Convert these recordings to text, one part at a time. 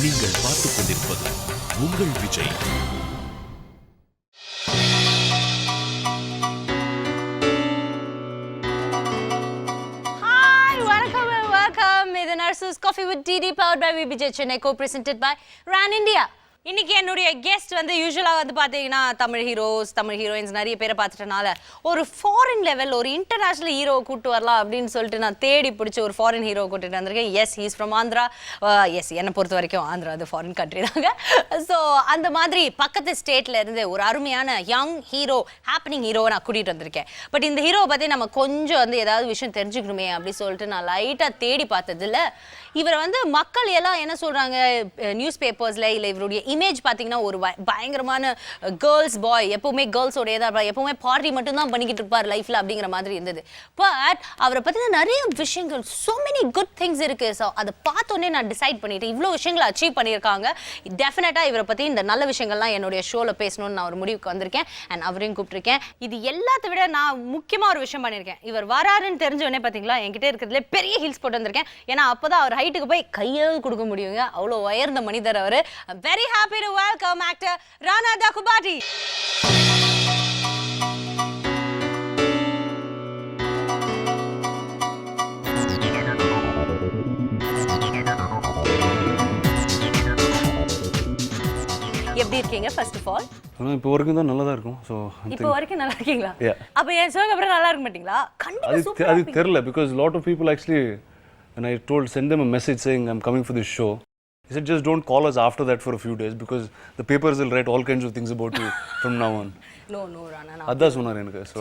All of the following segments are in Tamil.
நீங்கள் பார்த்துக் கொண்டிருப்பது உங்கள் விஜய். இது nurses Koffee with DD powered by Vijay Chennai co-presented by Ran India. இன்னைக்கு என்னுடைய கெஸ்ட் வந்து யூஸ்வலாக வந்து பார்த்தீங்கன்னா தமிழ் ஹீரோஸ் தமிழ் ஹீரோயின்ஸ் நிறைய பேரை பார்த்துட்டனால ஒரு ஃபாரின் லெவல் ஒரு இன்டர்நேஷ்னல் ஹீரோ கூட்டு வரலாம் அப்படின்னு சொல்லிட்டு நான் தேடி பிடிச்சி ஒரு ஃபாரின் ஹீரோ கூட்டிட்டு வந்திருக்கேன். Yes he's from Andhra. Yes என்னை பொறுத்த வரைக்கும் ஆந்திரா அது ஃபாரின் கண்ட்ரி தாங்க. ஸோ அந்த மாதிரி பக்கத்து ஸ்டேட்ல இருந்து ஒரு அருமையான யங் ஹீரோ ஹாப்பனிங் ஹீரோவை நான் கூட்டிகிட்டு வந்திருக்கேன். பட் இந்த ஹீரோவை பற்றி நம்ம கொஞ்சம் வந்து ஏதாவது விஷயம் தெரிஞ்சுக்கணுமே அப்படின்னு சொல்லிட்டு நான் லைட்டாக தேடி பார்த்ததில்ல இவரை வந்து மக்கள் எல்லாம் என்ன சொல்கிறாங்க நியூஸ் பேப்பர்ஸில் இல்லை இவருடைய இமேஜ் பார்த்தீங்கன்னா ஒரு பயங்கரமான கேர்ள்ஸ் பாய், எப்போவுமே கேர்ள்ஸோடைய தான் இருப்பார், எப்போவுமே பார்ட்டி மட்டும்தான் பண்ணிக்கிட்டு இருப்பார் லைஃப்பில் அப்படிங்கிற மாதிரி இருந்தது. பட் அவரை பற்றின நிறைய விஷயங்கள் ஸோ மெனி குட் திங்ஸ் இருக்குது. ஸோ அதை பார்த்தோன்னே நான் டிசைட் பண்ணிவிட்டு இவ்வளோ விஷயங்களை அச்சீவ் பண்ணியிருக்காங்க. டெஃபினட்டாக இவரை பற்றி இந்த நல்ல விஷயங்கள்லாம் என்னுடைய ஷோவில் பேசணும்னு நான் ஒரு முடிவுக்கு வந்திருக்கேன். அண்ட் அவரையும் கூப்பிட்டுருக்கேன். இது எல்லாத்த விட நான் முக்கியமாக ஒரு விஷயம் பண்ணியிருக்கேன். இவர் வராருன்னு தெரிஞ்சவொடனே பார்த்தீங்களா என்கிட்ட இருக்கிறதுல பெரிய ஹீல்ஸ் போட்டு வந்திருக்கேன். ஏன்னா அப்போ தான் அவர் ஹைட்டுக்கு போய் கையாவது கொடுக்க முடியுங்க. அவ்வளோ உயர்ந்த மனிதர் அவர். Very happy to welcome actor Rana Daggubati. எப்படி இருக்கீங்க? ஃபர்ஸ்ட் ஆஃப் ஆல் இப்போ வரைக்கும் தான் நல்லா தான் இருக்கும். ஸோ இப்போ வரைக்கும் நல்லா இருக்கீங்களா? அப்போ என் ஷோக்கு அப்புறம் நல்லா இருக்க மாட்டீங்களா? கண்டிப்பா அது தெரியல. Because lot of people actually when I send them a message saying I'm coming for this show, he said just don't call us after that for a few days because the papers will write all kinds of things about you from now on. No Rana. அதான் சொன்னார் எனக்கு. ஸோ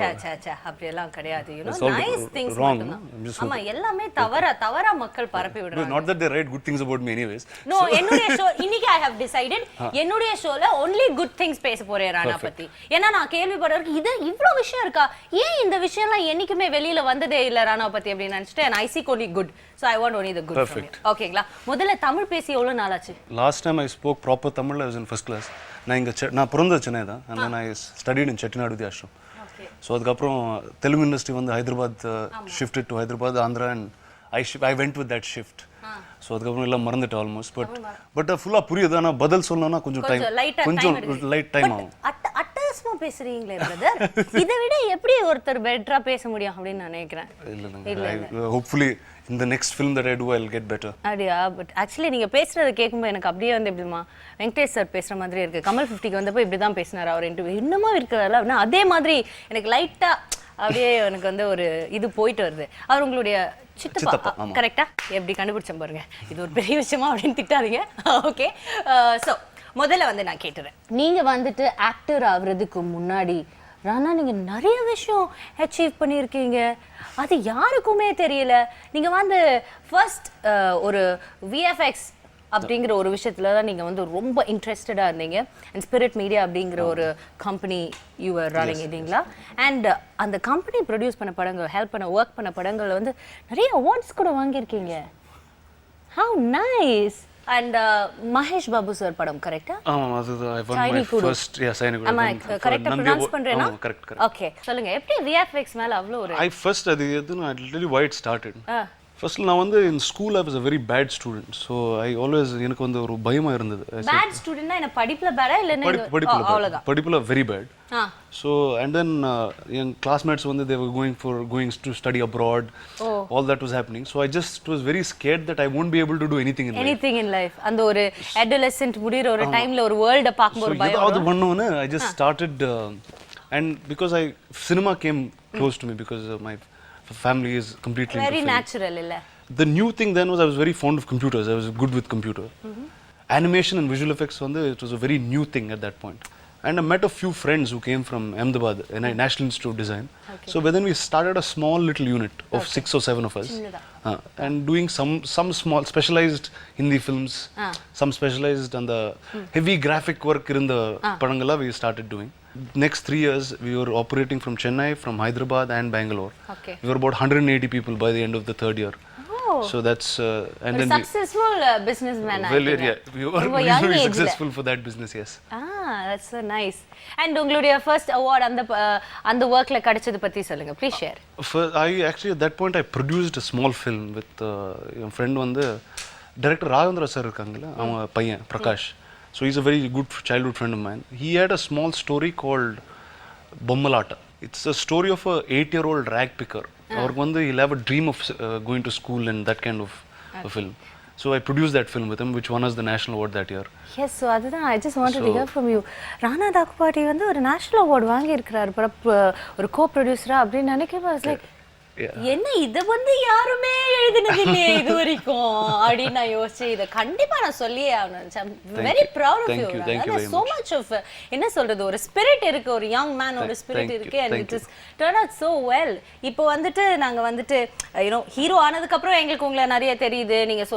அப்படி எல்லாம் கிடையாது. you know nice things மட்டும்தான். ஆமா எல்லாமே தவறா மக்கள் பரப்பி விடுறாங்க. Not that they write good things about me anyways. No என்னுடைய ஷோ இன்னைக்கு I have decided என்னுடைய ஷோல only good things பேச போறேன் ராணா பத்தி. ஏன்னா நான் கேள்விப்பட்டவருக்கு இது இவ்ளோ விஷயம் இருக்கா, ஏன் இந்த விஷயம்லாம் என்னைக்குமே வெளியில வந்ததே இல்ல ராணா பத்தி அப்படின்னு நினைச்சிட்டு and I seek only good. So I want only the good from you. ஓகேங்களா? முதல்ல தமிழ் பேசி எவ்வளவு நாள் ஆச்சு? Last time I spoke proper Tamil I was in first class. நான் பிறந்தது சென்னை தான். and then I studied in Chettinad Vidyashram. So அதுக்கப்புறம் தெலுங்கு இண்டஸ்ட்ரி வந்து Hyderabad shifted to Hyderabad Andhra and I went with that shift. So அதுக்கப்புறம் எல்லாம் மறந்துட்டு ஆல்மோஸ்ட். பட் ஃபுல்லாக புரியுது. ஆனால் பதில் சொல்லணும்னா கொஞ்சம் லைட் டைம் ஆகும். அட்டகாசமா பேசுறீங்களே பிரதர். இதை விட எப்படி ஒருத்தர் பெட்டரா பேச முடியும் அப்படின்னு நான் நினைக்கிறேன். இல்லை hopefully in the next film that I do I'll get better. அப்படியா? பட் ஆக்சுவலி நீங்க பேசுறத கேட்கும்போது எனக்கு அப்படியே வந்து எப்படிமா வெங்கடேஷ் சார் பேசுற மாதிரி இருக்கு. கமல் 50க்கு வந்தப்போ இப்படி தான் பேசினார் அவர் இன்டர்வியூ. இன்னமும் இருக்கிறாரா அப்படின்னா அதே மாதிரி எனக்கு லைட்டா அப்படியே எனக்கு வந்து ஒரு இது போயிட்டு வருது. அவர் உங்களுடைய சித்தப்பா கரெக்டா? எப்படி கண்டுபிடிச்சேன் பாருங்க. இது ஒரு பெரிய விஷயமா அப்படின்னு திட்டாதீங்க. ஓகே ஸோ முதல்ல வந்து நான் கேட்டுறேன். நீங்க வந்துட்டு ஆக்டர் ஆகுறதுக்கு முன்னாடி ராணா நீங்க நிறைய விஷயம் அச்சீவ் பண்ணியிருக்கீங்க. அது யாருக்குமே தெரியல. நீங்க வந்து ஃபர்ஸ்ட் ஒரு விஎஃப்எக்ஸ் அப்படிங்கிற ஒரு விஷயத்துல தான் நீங்க வந்து ரொம்ப இன்ட்ரெஸ்டடா இருந்தீங்க. அண்ட் ஸ்பிரிட் மீடியா அப்படிங்கிற ஒரு கம்பெனி யூ ஆர் ரன்னிங் இல்லைங்களா? அண்ட் அந்த கம்பெனி ப்ரொடியூஸ் பண்ண படங்கள் ஹெல்ப் பண்ண ஒர்க் பண்ண படங்கள் வந்து நிறைய அவார்ட்ஸ் கூட வாங்கியிருக்கீங்க. How nice. And Mahesh Babu sir படம் கரெக்டா? ஆமா அது I won my first Saini கூட. ஆமா கரெக்ட்டா ப்ரொனவுன்ஸ் பண்றேனா? கரெக்ட். ஓகே சொல்லுங்க எப்படி விஎஃப்எக்ஸ் மேல அவ்ளோ ஒரு I first அது எதுனா I tell you why it started. First நான் வந்து in school I was a very bad student. So I always எனக்கு வந்து ஒரு பயமா இருந்தது. Bad student என்ன படிப்புல பேடா இல்ல அவ்வளவுதான்? படிப்புல very bad. So and then young classmates வந்து they were going to study abroad. All that was happening. So I just was very scared that I won't be able to do anything in life. அந்த ஒரு adolescent முடிற ஒரு டைம்ல ஒரு வேர்ல்ட பாக்கும்போது பயம். So அது பண்ணோனே I just started and because cinema came close to me because my family is completely very natural illa. The new thing then was I was very fond of computers. I was good with computer. Animation and visual effects it was a very new thing at that point. And I met a few friends who came from Ahmedabad in a National Institute of Design. So then we started a small little unit of 6 or 7 of us and doing some small specialized Hindi films, some specialized on the heavy graphic work in the padangala we started doing. Next 3 years we were operating from Chennai, from Hyderabad and Bangalore. We were about 180 people by the end of the 3rd year. So that's and then successful businessman. Well, yeah, we were very successful for that business, yes. That's so nice. And உங்களுடைய first award அந்த workல கிடைச்சது பத்தி சொல்லுங்க, please share. I actually at that point I produced a small film with a friend வந்து director Raghavendra sir irukangala avanga paiyan Prakash, so he's a very good childhood friend of mine. He had a small story called Bommalata. It's a story of a 8-year-old rag picker. Avarku vandu he'll have a dream of going to school and that kind of a film. So I produced that film with him, which won us the national award that year. Yes, so அதுதான் I just wanted to hear from you. Rana Daggubati வந்து ஒரு national award வாங்கி இருக்காரு ஒரு co-producer அப்படின்னு நினைக்கிறேன். I was like, என்ன இத வந்து யாருமே எழுதினது இல்லையே இது வரைக்கும் அப்படி நான் யோசிச்சேன். இத கண்டிப்பா நான் சொல்லியே ஆகணும். Very proud of you. There's so much of என்ன சொல்றது ஒரு ஸ்பிரிட் இருக்கு, ஒரு young man ஓட ஸ்பிரிட் இருக்கு, and it just turned out so well. இப்போ வந்துட்டு நாங்க வந்துட்டு ஹீரோ ஆனதுக்கு அப்புறம் எங்களுக்கு உங்களை நிறைய தெரியுது. நீங்க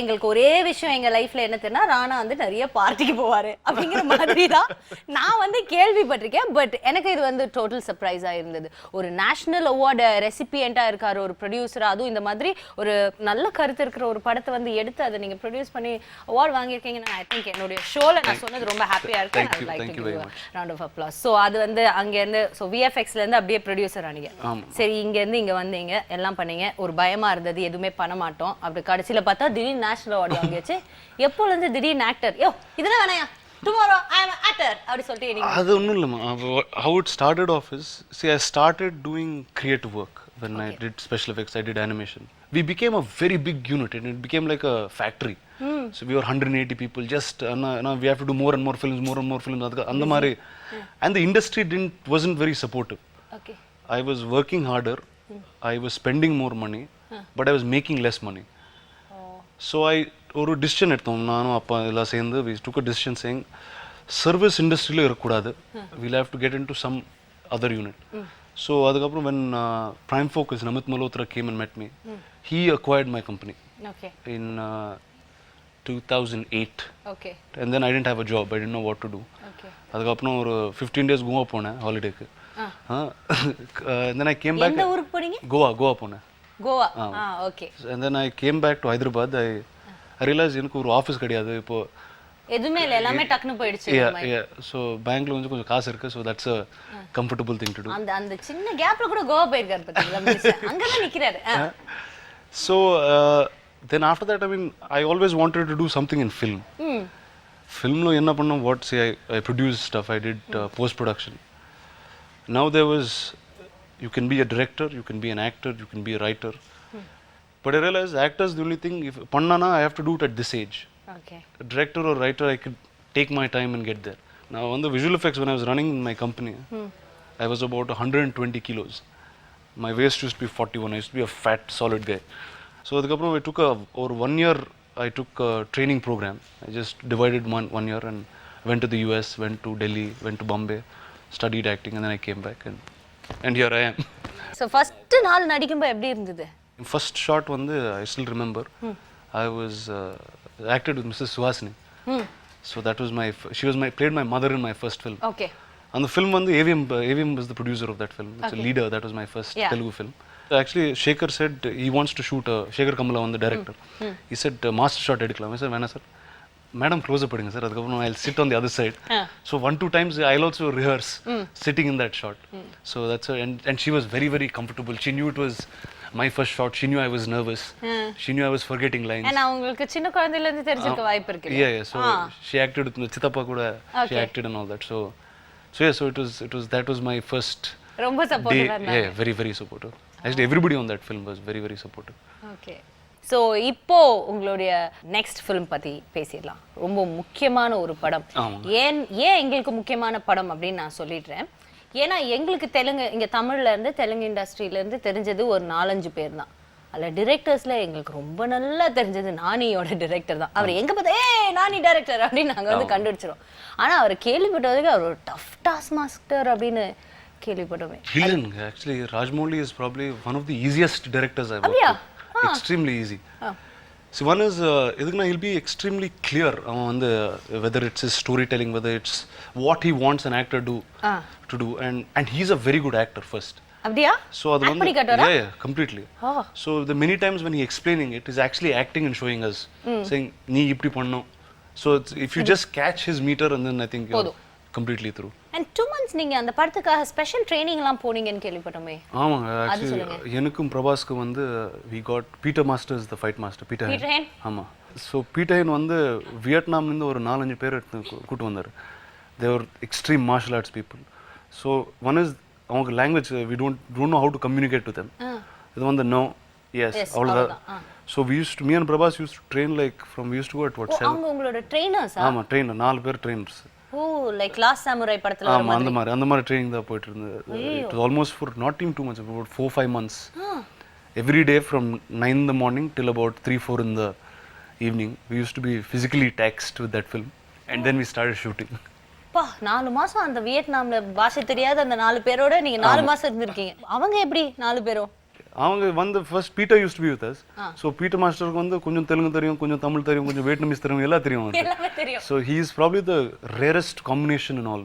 எங்களுக்கு ஒரே விஷயம் எங்க லைஃப்ல என்ன தெரியும்னா ராணா வந்து நிறைய பார்ட்டிக்கு போவாரு அப்படிங்கிற மாதிரி தான் நான் வந்து கேள்விப்பட்டிருக்கேன். பட் எனக்கு இது வந்து டோட்டல் சர்ப்ரைஸா இருந்தது. ஒரு நேஷனல் அவார்டு ரெசிபியண்டா இருக்காரு ஒரு ப்ரொடியூசரா, அதுவும் இந்த மாதிரி ஒரு நல்ல கருத்து இருக்கிற ஒரு படத்தை வந்து எடுத்து அதை நீங்க ப்ரொடியூஸ் பண்ணி அவார்ட் வாங்கியிருக்கீங்கன்னா ஐ திங்க் என்னுடைய ஷோல நான் சொன்னது ரொம்ப ஹாப்பியா இருக்கு. I like to give round of applause. So அது வந்து அங்க இருந்து சோ விஎஃப்எக்ஸ்ல இருந்து அப்படியே ப்ரொடியூசர் ஆனீங்க. சரி, இங்க இருந்து இங்க வந்தீங்க, எல்லாம் பண்ணீங்க. ஒரு பயமா இருந்தது, எதுவுமே பண்ண மாட்டோம். அப்படி கடைசியில பார்த்தா திடீர்னு நேஷனல் அவார்டு வாங்கியாச்சு. எப்போல இருந்து திடீர்னு ஆக்டர் இதெல்லாம் வேணாயா tomorrow I am an actor அப்படி சொல்லிட்டு நீங்க அது ஒண்ணும் இல்லமா. How it started off is, see, I started doing creative work when I did special effects, I did animation. We became a very big unit and it became like a factory. So we were 180 people, just we have to do more and more films அந்த மாதிரி. And the industry wasn't very supportive. Okay. I was working harder, I was spending more money, but I was making less money. So I ஒரு டிசிஷன் எடுத்தோம், நானும் அப்பா எல்லாம் சேர்ந்து we took a decision saying service இண்டஸ்ட்ரியில இருக்கக்கூடாது, we'll have to get into some other unit. So அதுக்கப்புறம் when Prime Focus Namit Malhotra came and met me, he acquired my company in 2008. Okay. And then I didn't have a job, I didn't know what to do. அதுக்கப்புறம் ஒரு 15 days கோவா போனேன் ஹாலிடேக்கு. And then I came back. எந்த ஊருக்கு போறீங்க? கோவா போனேன். Goa. Okay. And then I came back to Hyderabad. I realized எனக்கு ஒரு ஆஃபீஸ் கிடையாது இப்போ, எதுமே இல்ல, எல்லாமே டக்னு போயிடுச்சு. So பேங்க்ல கொஞ்சம் காசு இருக்கு, so that's a comfortable thing to do. அந்த சின்ன கேப்ல கூட கோவா போயிருக்காரு பாத்தீங்களா மனுஷன், அங்க தான் நிக்கிறாரு. So then after that, I mean, I always wanted to do something in film. Filmlo enna pannum, what say I produced stuff, I did post production. Now there was, you can be a director, you can be an actor, you can be a writer. But I realized actors, the only thing, if pannana, I have to do it at this age. Okay. A director or writer, I could take my time and get there. Now on the visual effects, when I was running in my company, I was about 120 kilos. My waist used to be 41. I used to be a fat, solid guy. So adukapram I took over 1 year, I took a training program. I just divided one year and went to the US, went to Delhi, went to Bombay, studied acting, and then I came back and here I am. So first நாள் நடிக்கும்போது எப்படி இருந்தது? First shot வந்து I still remember. I was acted with Mrs. Suhasini. So that was played my mother in my first film. Okay. And the film வந்து AVM was the producer of that film. It's a leader. That was my first Telugu film. Actually Shekhar said he wants to shoot Shekhar Kamala on the director. He said master shot எடுக்கலாம். I said வேணா சார், மேடம் க்ளோஸ் அப் எடுங்க சார், அதுக்கப்புறம் I'll sit on the other side. So 1-2 times I'll also rehearse sitting in that shot. So that's and she was very, very comfortable. She knew it was my first shot. She knew I was nervous. She knew I was forgetting lines. And அவங்களுக்கு சின்ன குழந்தையில இருந்து தெரிஞ்சிருக்க வாய்ப்பு இருக்கு. Yeah. So she acted with சித்தப்பா கூட, she acted and all that. So that was my first. ரொம்ப சப்போர்ட்டிவா இருந்தாங்க. Yeah, very, very supportive. Actually everybody on that film was very, very supportive. Okay. So இப்போ உங்களுடைய நெக்ஸ்ட் ஃபிலிம் பற்றி பேசிடலாம். ரொம்ப முக்கியமான ஒரு படம். ஏன் எங்களுக்கு முக்கியமான படம் அப்படின்னு நான் சொல்லிடுறேன். ஏன்னா எங்களுக்கு இங்கே தமிழ்லேருந்து தெலுங்கு இண்டஸ்ட்ரியிலேருந்து தெரிஞ்சது ஒரு 4-5 பேர் தான். அதில் டிரெக்டர்ஸில் எங்களுக்கு ரொம்ப நல்லா தெரிஞ்சது நானியோட டிரெக்டர் தான். அவர் எங்கே பார்த்தா நானி டைரக்டர் அப்படின்னு நாங்கள் வந்து கண்டுபிடிச்சிடும். ஆனால் அவர் கேள்விப்பட்டதுக்கு அவர் ஒரு டஃப் டாஸ் மாஸ்டர் அப்படின்னு கேள்விப்பட்டோமே. Actually Rajmouli is probably one of the easiest directors I've worked with. Extremely easy. So one is he'll be extremely clear on whether it's his storytelling, whether it's what he wants an actor to do, and he's a very good actor first. Abdiya? So yeah, completely. So the many times when he explaining it, he's actually acting and showing us, saying nee ipdi pannu. So if you just catch his meter, and then I think you're completely through. And 2 months நீங்க அந்த படத்துக்காக ஸ்பெஷல் ட்ரெய்னிங்லாம் போனீங்கன்னு கேள்விப்பட்டோமே. ஆமாங்க. ஆக்சுவலி எனக்கும் பிரபாஸ்க்கு வந்து we got Peter Masters the fight master Peter Hain. ஆமா. ஸோ பீட்டர் ஹேன் வந்து வியட்நாம்லேருந்து ஒரு 4-5 பேர் எடுத்து கூட்டு வந்தார். they were extreme martial arts people. So one is அவங்க language we don't know how to communicate to them. இது வந்து no yes அவ்வளவுதான். So we used to me and Prabhas used to train like from we used to go at what 7. அவங்க உங்களோட ட்ரெய்னர்ஸா? ஆமா ட்ரெய்னர் 4 பேர் ட்ரெய்னர்ஸ். ஓ லைக் லாஸ்ட் சாமுராய் படத்துல வர மாதிரி. அந்த மாதிரி ட்ரெய்னிங் தான் போயிட்டு இருந்தது. It was almost for not even 2 months, about 4-5 months. Every day from 9 in the morning till about 3-4 in the evening we used to be physically taxed with that film and then we started shooting. பா 4 மாசம் அந்த வியட்நாம்ல பாஷை தெரியாத அந்த 4 பேரோட நீங்க 4 மாசம் இருந்திருக்கீங்க. அவங்க எப்படி 4 பேரும்? அவங்க வந்து first Peter used to be with us. So Peter மாஸ்டருக்கு வந்து கொஞ்சம் தெலுங்கு தெரியும், கொஞ்சம் தமிழ் தெரியும், கொஞ்சம் வியட்நாமீஸ் தெரியும், எல்லாம் தெரியும் அவருக்கு. So he is probably the rarest combination in all.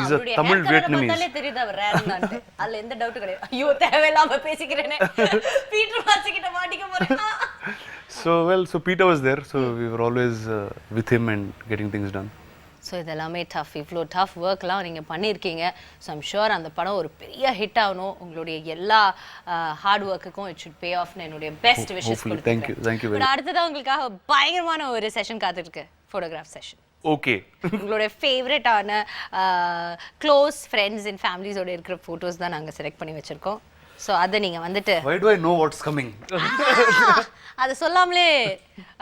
Is a Tamil Vietnamese. அதே தெரியுது அவர் ரேர்னான்ட்டு. அதுல எந்த டவுட் கிடையாது. ஐயோ தேவையில்லாம பேசிக்கிறேனே. பீட்டர் மாஸ்டர் கிட்ட மாட்டிக்க போறேன். So Peter was there, so we were always with him and getting things done. So இதெல்லாமே டஃப், இவ்வளோ டஃப் ஒர்க்லாம் நீங்கள் பண்ணியிருக்கீங்க. ஸோ ஐம் ஷுர் அந்த படம் ஒரு பெரிய ஹிட் ஆகணும். உங்களுடைய எல்லா ஹார்ட் ஒர்க்குக்கும் இட் ஷுட் பே ஆஃப்னு என்னுடைய பெஸ்ட் விஷஸ் கொடுத்துருக்கேன். அடுத்ததான் உங்களுக்காக பயங்கரமான ஒரு செஷன் காத்துருக்கு, ஃபோட்டோகிராஃப் செஷன். ஓகே. உங்களுடைய ஃபேவரட்டான க்ளோஸ் ஃப்ரெண்ட்ஸ் அண்ட் ஃபேமிலிஸோட இருக்கிற ஃபோட்டோஸ் தான் நாங்கள் செலக்ட் பண்ணி வச்சுருக்கோம். ஸோ அதை நீங்கள் வந்துட்டு why do I know what's coming? அதை சொல்லாமலே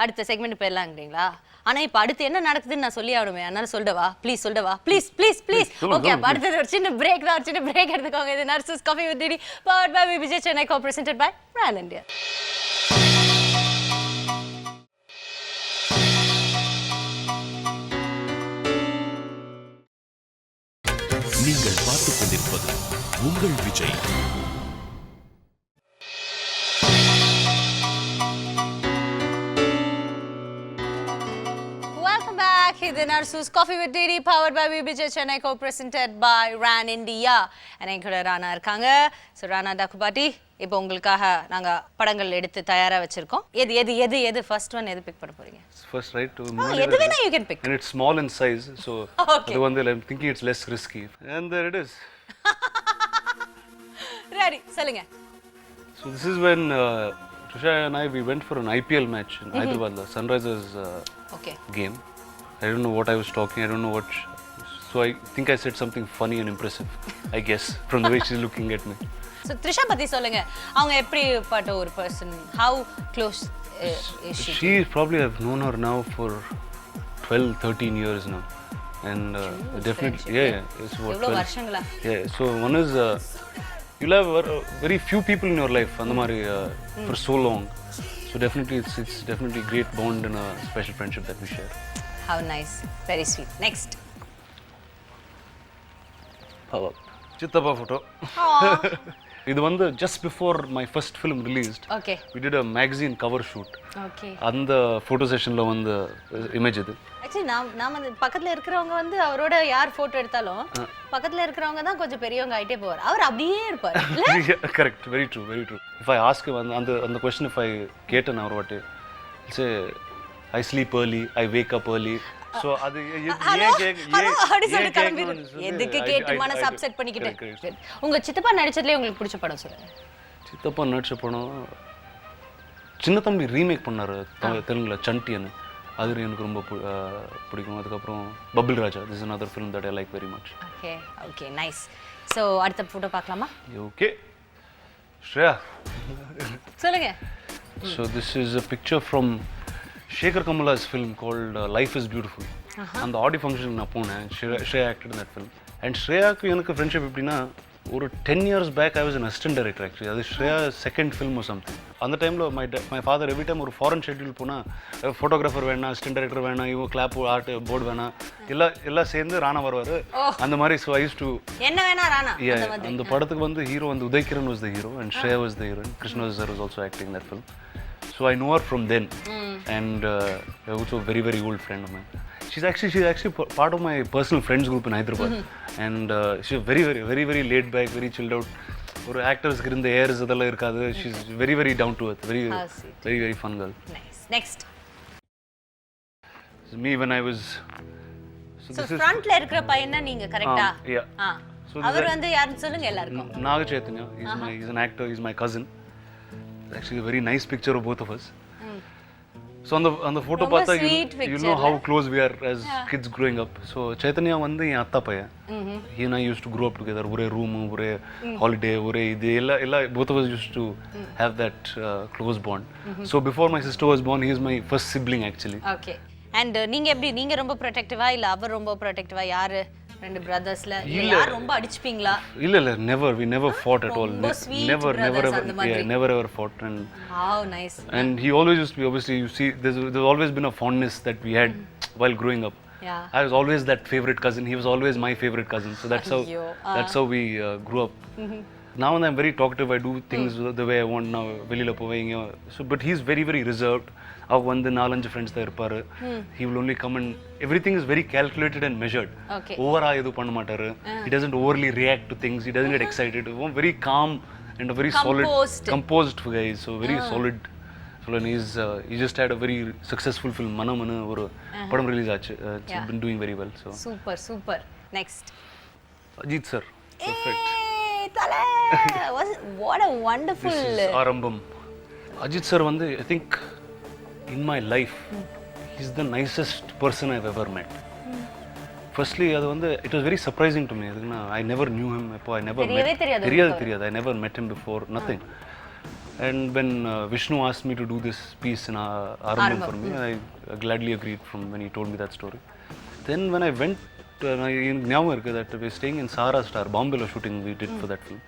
அடுத்த செக்மெண்ட் போயிடலாங்கிறீங்களா? ஆனா இப்ப அடுத்து என்ன நடக்குதுன்னு நான் சொல்லி ஆகணுமே, அதனால சொல்லவா ப்ளீஸ், சொல்லவா ப்ளீஸ் ப்ளீஸ் ப்ளீஸ். ஓகே, அடுத்தது ஒரு சின்ன பிரேக் தான், ஒரு சின்ன பிரேக் எடுத்துக்கோங்க. இது nurses Koffee with DD powered by Vijay Chennai, co-presented by Rana India. நீங்கள் பார்த்துக் கொண்டிருப்பது உங்கள் விஜய். இது nurses Koffee with DD powered by Vijay Chennai, co-presented by Rana India. எனக்கு கூட ராணா இருக்காங்க. ஸோ ராணா டக்குபாட்டி, இப்போ உங்களுக்காக நாங்க படங்கள் எடுத்து தயாரா வச்சிருக்கோம். எது எது எது எது ஃபர்ஸ்ட் ஒன் எது பிக் பண்ண போறீங்க? First right to எது வேணா you can pick. And it's small in size, so அது வந்து I'm thinking it's less risky. And there it is. Ready, சொல்லுங்க. So this is when Trisha and I we went for an IPL match in Hyderabad, the Sunrisers game. I don't know what I was talking, I don't know what, so I think I said something funny and impressive, I guess, from the way she's looking at me. So Trisha பத்தி சொல்லுங்க. அவங்க எப்படி பட்ட ஒரு person? How close is she? She probably I've known her now for 12-13 years now. And definitely it's what 12 வருஷங்களா? Yeah, so one is you'll have very few people in your life and for so long. So definitely it's definitely a great bond and a special friendship that we share. How nice, very sweet. Next. Chittappa photo. இது வந்து just before my first film released. Okay. We did a magazine cover shoot. Okay. அந்த photo sessionல வந்து image இது. Actually நாம அந்த பக்கத்துல இருக்கிறவங்க வந்து அவரோட யார் போட்டோ எடுத்தாலும் பக்கத்துல இருக்கிறவங்க தான் கொஞ்சம் பெரியவங்க ஆயிட்டே போவார். அவர் அப்படியே இருப்பார். Correct, very true, very true. If I ask him அந்த question, if I கேட்டேன் அவர் வாட்டி, say I sleep early, I wake up early. So அது எதுக்கு கேட்டு மனசு அப்செட் பண்ணிக்கிட்டு. உங்க சித்தப்பா நடிச்சதுலயே உங்களுக்கு பிடிச்ச படம் சொல்லுங்க. சித்தப்பா நடிச்ச படம் சின்ன தம்பி ரீமேக் பண்ணாரு தெலுங்குல, சண்டின்னு. அது எனக்கு ரொம்ப பிடிக்கும். அதுக்கப்புறம் bubble Raja, this is another film that I like very much. Okay, nice. So அடுத்த போட்டோ பார்க்கலாமா? Okay. Shreya. சொல்லுங்க. So this is a picture from Shekhar Kamala's film called Life is Beautiful. அந்த ஆடி ஃபங்க்ஷனுக்கு நான் போனேன். Shreya acted in that film. And Shreyaக்கு எனக்கு ஃப்ரெண்ட்ஷிப் எப்படின்னா, ஒரு 10 years back I was an assistant director actually. அது Shreya second film or something. அந்த டைமில் my father every time ஒரு ஃபாரின் ஷெட்யூல் போனால் ஃபோட்டோகிராஃபர் வேணா, அசிஸ்டன்ட் டைரக்டர் வேணா, இவங்க கிளாப் ஆர்ட் போர்டு வேணா, எல்லாம் சேர்ந்து ராணா வருவார் அந்த மாதிரி. ஸோ ஐ யூஸ் டு என்ன வேணா ராணா. அந்த படத்துக்கு வந்து ஹீரோ வந்து Uday Kiran was the hero and Shreya was the heroine. Krishna sir was also acting in that film. So I know her from then, and also a very very old friend of mine. She's actually part of my personal friends group in Hyderabad, and she's very very laid back, very chilled out. Or actors irundha airs adella irukadu. She's very very down to earth, very fun girl. Nice. Next. Me when I was so ஃப்ரண்ட்ல இருக்கிற பையனா நீங்க கரெக்ட்டா yeah. அவர் வந்து யாருன்னு சொல்லுங்க எல்லாருக்கும். Naga Chaitanya, he's an actor, he's my cousin. Actually a very nice picture of both of us. So on the photo pata you know how close we are as kids growing up. So Chaitanya வந்து என் அத்தா பையன். He and I used to grow up together. ஒரே room, ஒரே holiday, ஒரே இது எல்லா both of us used to have that close bond. So before my sister was born, he is my first sibling actually. Okay. And நீங்க ரொம்ப ப்ரொடெக்டிவா இல்ல அவர் ரொம்ப ப்ரொடெக்டிவா யாரு ரெண்டு பிரதர்ஸ்ல யார் ரொம்ப அடிச்சுப்பீங்களா? இல்ல we never fought at all. Never ever fought. And how nice. And he always used to be, obviously you see there's always been a fondness that we had while growing up. Yeah. I was always that favorite cousin. He was always my favorite cousin. So that's how we grew up. Now when I'm very talkative, I do things the way I want now. வெளியில போவீங்க. So but he's very very reserved. Av வந்து 4-5 friends தான் இருப்பாரு. He will only come and everything is very calculated and measured. Okay. Over எது பண்ண மாட்டாரு. He doesn't overly react to things. He doesn't get excited. Very calm and a very composed guy. So very solid. So he just had a very successful film. Manamanu ஒரு படம் ரிலீஸ் ஆச்சு. It's been doing very well. So super. Next. Ajit sir. Perfect. What a wonderful ஆரம்பம். Ajit sir வந்து I think in my life he's the nicest person I've ever met. Firstly அது வந்து it was very surprising to me. I never knew him. I never தெரியாது. I never met him before. Nothing. And when Vishnu asked me to do this piece in Arambam for me, I gladly agreed from when he told me that story. Then when I went ஞாபகம் இருக்கு that we were staying in Sahara Star, Bombay shooting we did for that film.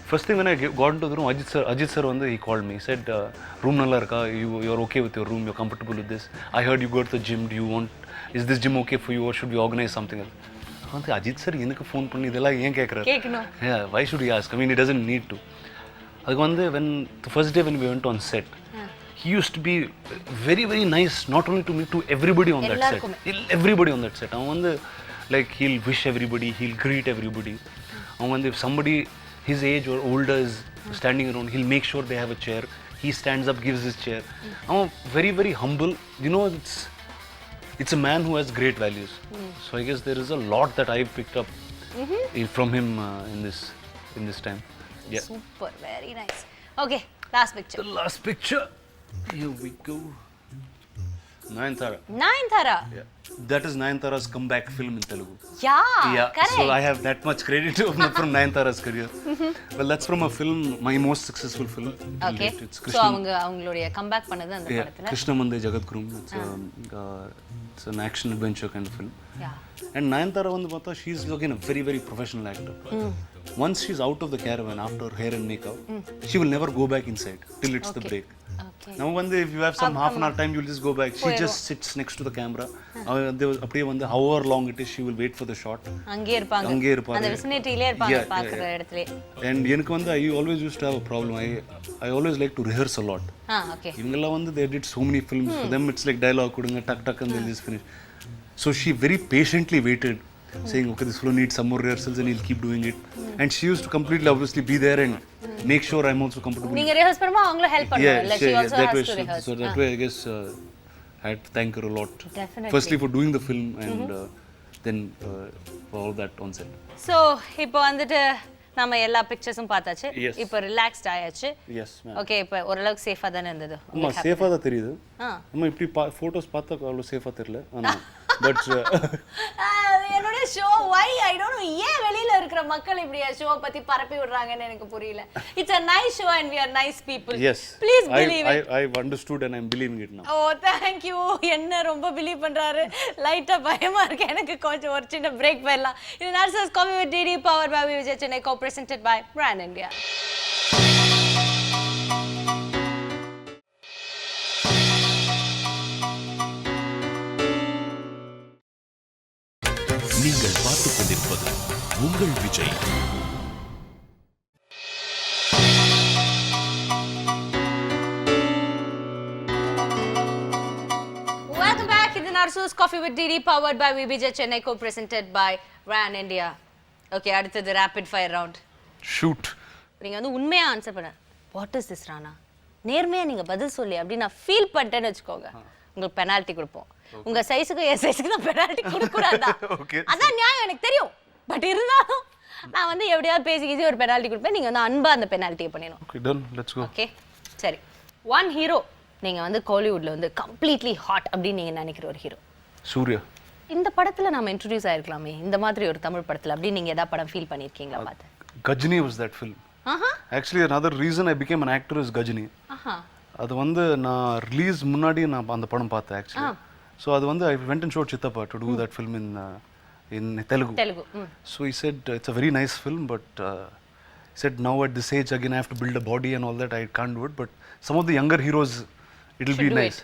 First thing when I got into the room, Ajit sir வந்து he called me. He said, room நல்லா இருக்கா? You're okay with your room? You're comfortable with this? I heard you go to the gym. Is this gym okay for you or should we organize something else? வந்து அஜித் சார் எனக்கு ஃபோன் பண்ணி இதெல்லாம் ஏன் கேட்குறாரு? Yeah, why should he ask? I mean, he doesn't need to. அதுக்கு வந்து when the first day when we went on set, he used to be very very nice, not only to me, to everybody on that set. Everybody on that set. அவன் வந்து like he'll wish everybody, he'll greet everybody. அவன் வந்து if somebody his age or older is standing around, he'll make sure they have a chair. He stands up, gives his chair. I'm very very humble. You know, it's a man who has great values. So I guess there is a lot that I've picked up from him in this time. Yeah. Super, very nice. Okay, last picture. The last picture. Here we go. Nayanthara. Yeah. That is Nayanthara's comeback film in Telugu. Yeah, correct. So I have that much credit from Nayanthara's career. Well, that's from a film, my most successful film. Okay. So அவங்களுடைய comeback பண்ணது அந்த படத்துல. Krishnamande Jagadgurum. It's an action adventure kind of film. Yeah. And Nayanthara வந்து பார்த்தா she's again a very very professional actor. Once she's out of the caravan after hair and makeup, she will never go back inside till it's the break. Okay. Now when if you have some half an hour time, you'll just go back. She just sits next to the camera. அப்படியே வந்து however long it is, she will wait for the shot. அங்கே இருப்பாங்க. அந்த விசினிட்டிலே இருப்பாங்க பார்க்குற இடத்துல. And எனக்கு வந்து I always used to have a problem. I always like to rehearse a lot. Okay. இவங்கெல்லாம் வந்து they did so many films. For them it's like dialogue கொடுங்க டக் and they'll just finish. So she very patiently waited, saying, okay, this fellow needs some more rehearsals and he'll keep doing it. And she used to completely obviously be there and make sure I'm also comfortable. நீங்க rehearse பண்ணுமா அவங்கள help பண்ணுவாங்க. Like she also has to rehearse. So that way I guess I had to thank her a lot. Definitely. Firstly for doing the film and then for all that on set. So இப்போ வந்துட்டு நம்ம எல்லா பிக்சர்ஸும் பார்த்தாச்சு. இப்போ ரிலாக்ஸ்ட் ஆயாச்சு. Yes ma'am. ஓகே இப்போ ஓரளவுக்கு சேஃபா தானே இருந்தது? அம்மா சேஃபா தான் தெரியுது. அம்மா இப்படி போட்டோஸ் பார்த்தா அவ்வளோ சேஃபா தெரியல. ஆனா பட் என்னோட show why I don't know ஏன் வெளியில இருக்கிற மக்கள் இப்படி ஷோ பத்தி பரப்பி விடுறாங்கன்னு எனக்கு புரியல. It's a nice show and we are nice people. Yes. Please believe it. I've understood and I'm believing it now. Oh, thank you. என்ன ரொம்ப பிலீவ் பண்றாரு. லைட்டா பயமா இருக்கு எனக்கு. கொஞ்சம் ஒரு சின்ன பிரேக் போயிடலாம். இது nurses Koffee with DD powered by Vijay Chennai co-presented by Rana India. நீங்கள் பார்த்துக் கொண்டிருப்பது உங்கள் விஜய். Welcome back. இது nurses Koffee with DD powered by Vijay Chennai co-presented by Rana India. Okay, அடுத்தது ரேபிட் ஃபயர் ரவுண்ட். Shoot. நீங்க வந்து உண்மையா ஆன்சர் பண்ண. What is this Rana? நேர்மையா நீங்க பதில் சொல்லி அப்படி நான் ஃபீல் பண்ணிட்டேன்னு வெச்சுக்கோங்க. உங்களுக்கு பெனால்டி கொடுப்போம். உங்க சைஸுக்கு என் சைஸுக்கு தான் பெனால்டி கொடுக்கூடாதா Okay. அதான் நியாயம் எனக்கு தெரியும் பட் இருந்தாலும் நான் வந்து எப்படியாவது பேசி ஒரு பெனால்டி கொடுப்பேன் நீங்க வந்து அன்பா அந்த பெனால்ட்டியை பண்ணிடணும் Okay, done. Let's go. Okay சரி ஒன் ஹீரோ நீங்க வந்து கோலிவுட்ல வந்து கம்ப்ளீட்லி ஹாட் அப்படின்னு நீங்க நினைக்கிற ஒரு ஹீரோ Surya. இந்த படத்துல நாம இன்ட்ரோடியூஸ் ஆயிருக்கலாமே இந்த மாதிரி ஒரு தமிழ் படத்துல அப்படி நீங்க ஏதாவது படம் ஃபீல் பண்ணிருக்கீங்களா பார்த்து Gajini was that film. Aha Actually, another reason I became an actor is Gajini. ஆஹா அது வந்து நான் ரிலீஸ் முன்னாடி நான் அந்த படம் பார்த்தேன் ஆக்சுவலி ஸோ அது வந்து ஐ வெண்ட் அண்ட் ஷோட் சித்தப்பா to do that film in Telugu so he said it's a very nice film but he said now at this age again I have to build a body and all that I can't do it but some of the younger heroes it will be nice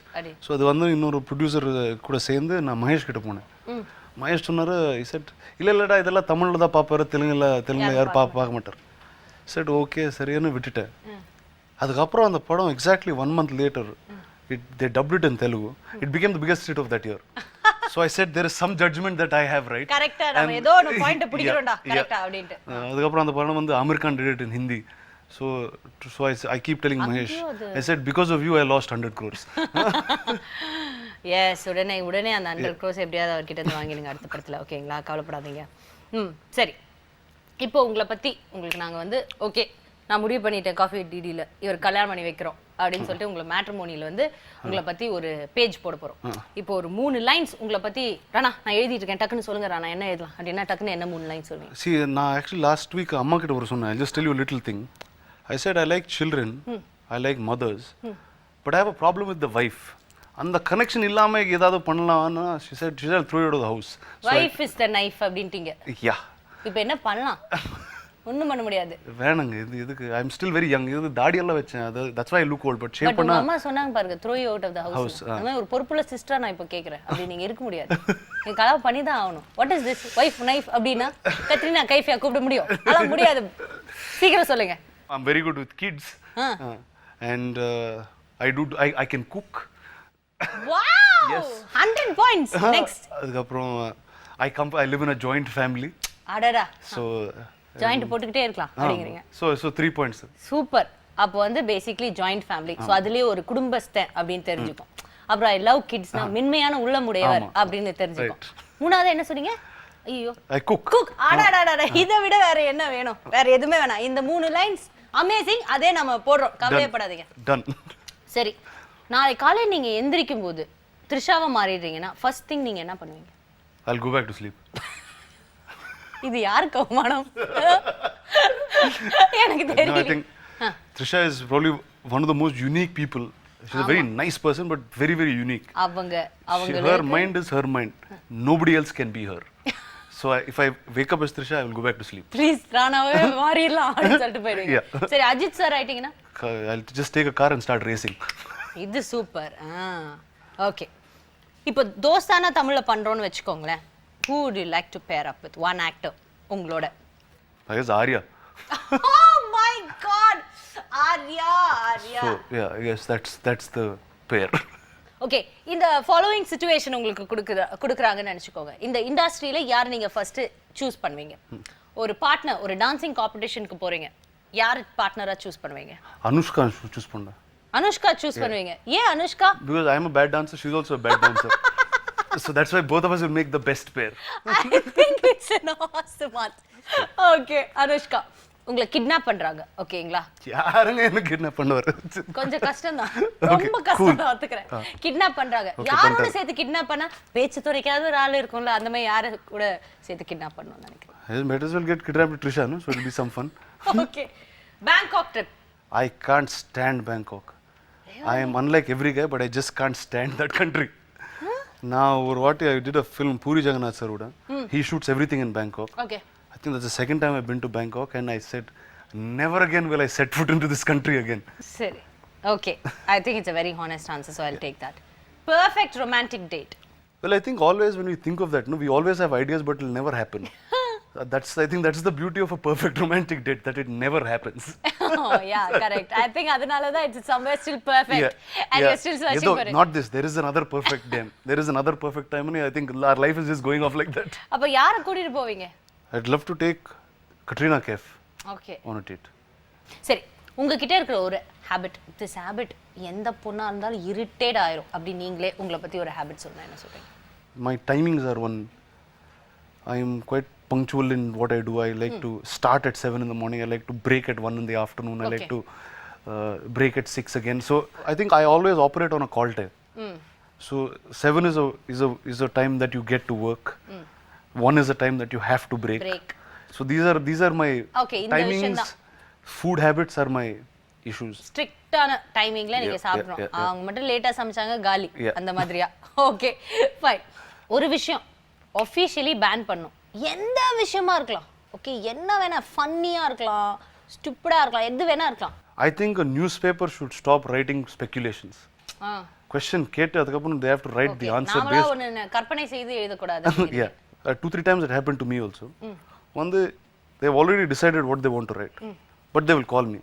so அது வந்து இன்னொரு ப்ரொடியூசர் கூட சேர்ந்து நான் மகேஷ் கிட்ட போனேன் மகேஷ் சொன்னார் he said இல்லைடா இதெல்லாம் தமிழில் தான் பார்ப்பாரு தெலுங்குல யாரும் பார்க்க மாட்டார் said ஓகே சரியானு விட்டுட்டேன் அதுக்கப்புறம் அந்த படம் exactly 1 month later they dubbed it in Telugu it became the biggest hit of that year so I said there is some judgment that I have right கரெக்ட்டா நம்ம ஏதோ ஒரு பாயிண்ட் பிடிக்கிறோம்டா கரெக்ட்டா அப்படிட்டு அதுக்கப்புறம் அந்த படம் வந்து Amir Khan did it in Hindi so I keep telling Mahesh I said because of you I lost 100 crores S உடனே அந்த 100 crores எப்படியாவது அவர்கிட்ட இருந்து வாங்கிடுங்க அடுத்த படத்துல ஓகேங்களா கவலைப்படாதீங்க சரி இப்போ உங்களை பத்தி உங்களுக்கு நாங்க வந்து ஓகே நான் முடிவு பண்ணிட்டேன் காஃபி வித் டிடில இவர் கல்யாணம் பண்ணி வைக்கிறோம் அப்படின்னு சொல்லிட்டு உங்களை மேட்ரிமோனியில் வந்து உங்களை பத்தி ஒரு பேஜ் போட போறோம் இப்போ ஒரு 3 லைன்ஸ் உங்களை பத்தி ராணா நான் எழுதிட்டு இருக்கேன் டக்குன்னு சொல்லுங்க ராணா என்ன எழுதலாம் அப்படின்னா டக்குன்னு என்ன 3 லைன்ஸ் சொல்லுவீங்க see நான் actually last week அம்மா கிட்ட ஒரு சொன்னேன் I just tell you a little thing I said I like children I like mothers but I have a problem with the wife அந்த கனெக்ஷன் இல்லாம ஏதாவது பண்ணலாம்னா she said she'll throw you out of the house wife is the knife அப்படின்ட்டீங்க yeah இப்போ என்ன பண்ணலாம் ஒண்ணும் பண்ண முடியாது வேணாங்க இதுக்கு I am still very young இது தாடி எல்லாம் வெச்சேன் அது that's why I look old but shape பண்ணா அம்மா சொன்னாங்க பாருங்க throw you out of the house அந்த ஒரு பொறுப்புள்ள சிஸ்டரா நான் இப்போ கேக்குறேன் அப்படி நீங்க இருக்க முடியாது நீங்க கலவ பண்ணி தான் ஆகணும் what is this wife knife அப்படினா கத்ரினா கைஃபியா கூப்பிட முடியும் அதெல்லாம் முடியாது சீக்கிரம் சொல்லுங்க I am very good with kids and I can cook wow yes 100 points next அதுக்கப்புறம் I live in a joint family அடடா so ஜாயிண்ட் போட்டுக்கிட்டே இருக்கலாம் அப்படிங்கறீங்க so 3 points சூப்பர் அப்போ வந்து பேசிக்கலி ஜாயிண்ட் ஃபேமிலி சோ அதுலயே ஒரு குடும்பஸ்தன் அப்படினு தெரிஞ்சுக்கும் அப்புறம் ஐ லவ் கிட்ஸ்னா மென்மையான உள்ளமுடையவர் அப்படினு தெரிஞ்சுக்கும் மூணாவது என்ன சொன்னீங்க ஐயோ I cook அடடடட இதை விட வேற என்ன வேணும் வேற எதுமே வேணாம் இந்த 3 லைன்ஸ் அமேசிங் அதே நாம போடுறோம் கவலைப்படாதீங்க டன் சரி நாளை காலையில நீங்க எந்திரிக்கும் போது த்ரிஷாவா மாறிடுறீங்கன்னா ஃபர்ஸ்ட் திங் நீங்க என்ன பண்ணுவீங்க I'll go back to sleep இது யாருக்கு அவமானம் எனக்கு தெரியல I think Trisha is probably one of the most unique people she's a very nice person but very very unique அவங்க her mind is her mind nobody else can be her so if I wake up as Trisha I will go back to sleep please ராணாவே மாறிடலாம் அப்படின்னு சொல்லிட்டு போயிடுவீங்க சரி அஜித் சார் ஆயிட்டீங்கன்னா I'll just take a car and start racing இது சூப்பர் ஓகே இப்போ தோஸ்தானா தமிழ்ல பண்றோம்னு வெச்சுக்கோங்களேன் who would you like to pair up with one actor உங்களோட I guess Arya oh my god Arya so yeah I guess that's the pair okay இந்த ஃபாலோயிங் சிச்சுவேஷன் உங்களுக்கு கொடுக்குறாங்கன்னு நினைச்சுக்கோங்க இந்த இண்டஸ்ட்ரியில யார் நீங்க ஃபர்ஸ்ட் சூஸ் பண்ணுவீங்க ஒரு பார்ட்னர் ஒரு டான்சிங் காம்படிஷனுக்கு போறீங்க யார் பார்ட்னரா சூஸ் பண்ணுவீங்க Anushka choose பண்ணேன் அனுஷ்கா சூஸ் பண்ணுவீங்க ஏன் Anushka because I am a bad dancer she's also a bad dancer so that's why both of us will make the best pair I think it's an awesome one okay Anushka உங்களை கிட்னாப் பண்றாங்க ஓகேங்களா யாருங்க என்ன கிட்னாப் பண்ணுவாரு கொஞ்சம் கஷ்டம் தான் ரொம்ப கஷ்டம் தான் ஒத்துக்கிறேன் கிட்னாப் பண்றாங்க யாரோட சேர்த்து கிட்னாப் பண்ணா பேச்சு துறைக்காவது ஒரு ஆள் இருக்கும்ல அந்த மாதிரி யாரை கூட சேர்த்து கிட்னாப் பண்ணணும்னு நினைக்கிறேன் might as well get kidnapped with Trisha no so it will be some fun okay Bangkok trip I can't stand Bangkok I am unlike every guy but I just can't stand that country now or what I did a film Puri Jagannath sir uda he shoots everything in Bangkok okay I think that's the second time I've been to Bangkok and I said never again will I set foot into this country again சரி okay I think it's a very honest answer so I'll take that perfect romantic date well I think always when we think of that no we always have ideas but it will never happen I think that's the beauty of a perfect romantic date that it never happens oh yeah correct I think adanaala da it's somewhere still perfect and you're still searching for it not this there is another perfect time there is another perfect time and I think our life is just going off like that அப்ப யார கூட்டிட்டு போவீங்க I'd love to take Katrina Kaif okay on a date சரி உங்ககிட்ட இருக்கிற ஒரு ஹேபிட், திஸ் ஹேபிட் எந்த பொண்ணா இருந்தாலும் இரிட்டேட் ஆயிரும் அப்படி நீங்களே உங்களை பத்தி ஒரு ஹேபிட் சொன்னா என்ன சொல்றீங்க? My timings are one. I am quite punctual in what I do. I like to start at 7 in the morning. I like to break at 1 in the afternoon. I like to break at 6 again. So I think I always operate on a call time. So 7 is a time that you get to work. 1 is a time that you have to break. So these are my timings. Food habits are my issues. ஸ்ட்ரிக்ட்டான டைமிங்ல நீங்க சாப்பிடணும். அவங்க மட்டும் லேட்டா சமைச்சாங்க காலி அந்த மாதிரியா? Okay fine. ஒரு விஷயம் ஆஃபிஷியலி பேன் பண்ணும், எந்த விஷயமா இருக்கலாம், ஓகே என்ன வேணா, ஃபன்னியா இருக்கலாம், ஸ்டூபிடா இருக்கலாம், எது வேணா இருக்கலாம். I think a newspaper should stop writing speculations. Question கேட்டு அதுக்கப்புறம் they have to write the answer based. நாமளா ஒன்னு கற்பனை செய்து எழுத கூடாது. Yeah. 2-3 times it happened to me also. One day they have already decided what they want to write. But they will call me.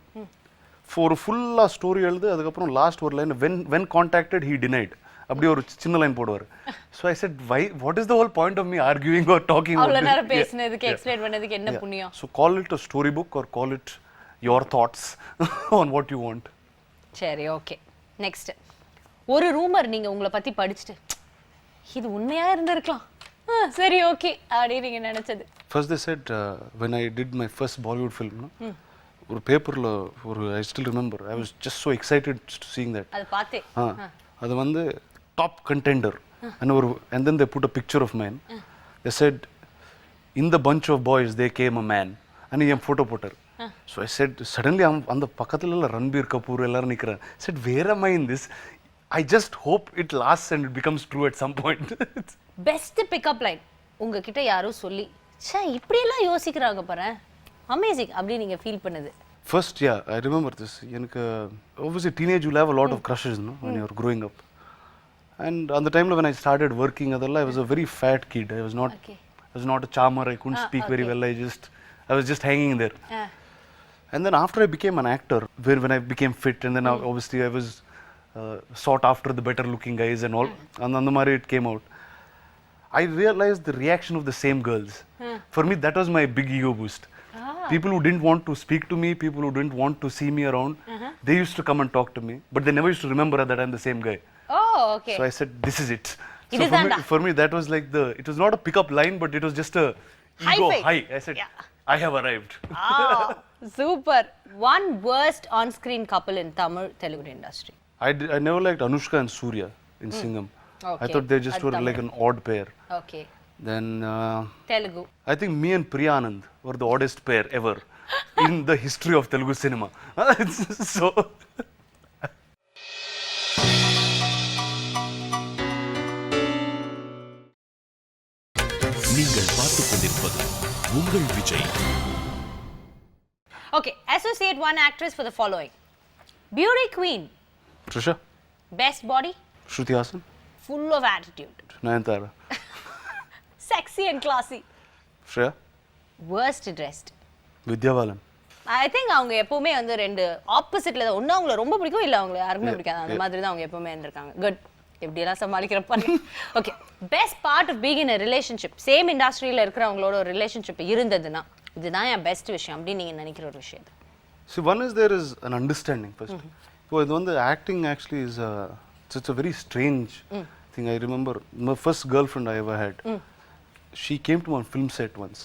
For a full story எழுது அதுக்கப்புறம் லாஸ்ட் ஒரு line when contacted he denied. அப்படி ஒரு சின்ன லைன் போடுவார். So I said why, what is the whole point of me arguing or talking about this? அவ்வளவு நேரம் பேசினதுக்கு எக்ஸ்பிளைன் பண்ணதுக்கு என்ன புண்ணியம்? So call it a storybook or call it your thoughts on what you want. சரி ஓகே. நெக்ஸ்ட் ஒரு ரூமர் நீங்க உங்களை பத்தி படிச்சிட்டு இது உண்மையா இருந்திருக்கலாம், சரி ஓகே அப்படி நீங்க நினைச்சது? First they said when I did my first Bollywood film, ஒரு பேப்பர்ல ஒரு I still remember, I was just so excited to seeing that. அது பார்த்தே அது வந்து top contender and then they put a picture of mine. They said in the bunch of boys they came a man and N photo போட்டார். So I said suddenly அந்த பக்கத்துல எல்லாம் ரன்பீர் கபூர் எல்லாரும் நிக்கிறாங்க. I said where am I in this? I just hope it lasts and it becomes true at some point. Best pickup line உங்ககிட்ட யாரோ சொல்லி ச்சே இப்படி எல்லாம் யோசிக்கறாங்க பாரு அமேசிங் அப்படி நீங்க ஃபீல் பண்ணது? First, yeah, I remember this. Obviously, teenage, you'll have a lot of crushes, no, when you're growing up. And on the time when I started working, I was a very fat kid. I was not a charmer. I couldn't speak very well. I was just hanging there. And then after I became an actor, when I became fit, and then obviously I was sought after the better-looking guys and all. And on the Mari, it came out. I realized the reaction of the same girls. For me, that was my big ego boost. People who didn't want to speak to me, people who didn't want to see me around, they used to come and talk to me, but they never used to remember that I'm the same guy. Oh, okay. So I said, this is it. So for me, that was like it was not a pickup line, but it was just a ego high. I said, I have arrived. Super. One worst on-screen couple in Tamil Telugu industry. I never liked Anushka and Surya in Singham. Okay. I thought they just were like an odd pair. Okay. Then Telugu. I think me and Priya Anand were the oddest pair ever in the history of Telugu cinema. So நீங்கள் பார்த்துக் கொண்டிருப்பது உங்கள் Vijay. Okay, associate one actress for the following. Beauty queen. Trisha. Best body. Shruti Haasan. Full of attitude. Nayanthara. Sexy and classy. Shreya. Worst dressed. Vidya Balan. I think அவங்க எப்பவுமே வந்து ரெண்டு ஆப்போசிட்ல தான், ஒண்ணு அவங்கள ரொம்ப பிடிக்கும் இல்ல அவங்கள யாருமே பிடிக்காது, அந்த மாதிரி தான் அவங்க எப்பவுமே இருந்திருக்காங்க. குட். எப்படி எல்லாம் சமாளிக்கிறப்ப. Okay, best part of being in a relationship, same இண்டஸ்ட்ரியில இருக்கிறவங்களோட ஒரு ரிலேஷன்ஷிப் இருந்ததுன்னா இதுதான் என் பெஸ்ட் விஷயம் அப்படி நீங்க நினைக்கிற ஒரு விஷயம்? See, one is there is an understanding first. So இது வந்து acting actually is it's a very strange thing. I remember my first girlfriend I ever had. She came to one film set once.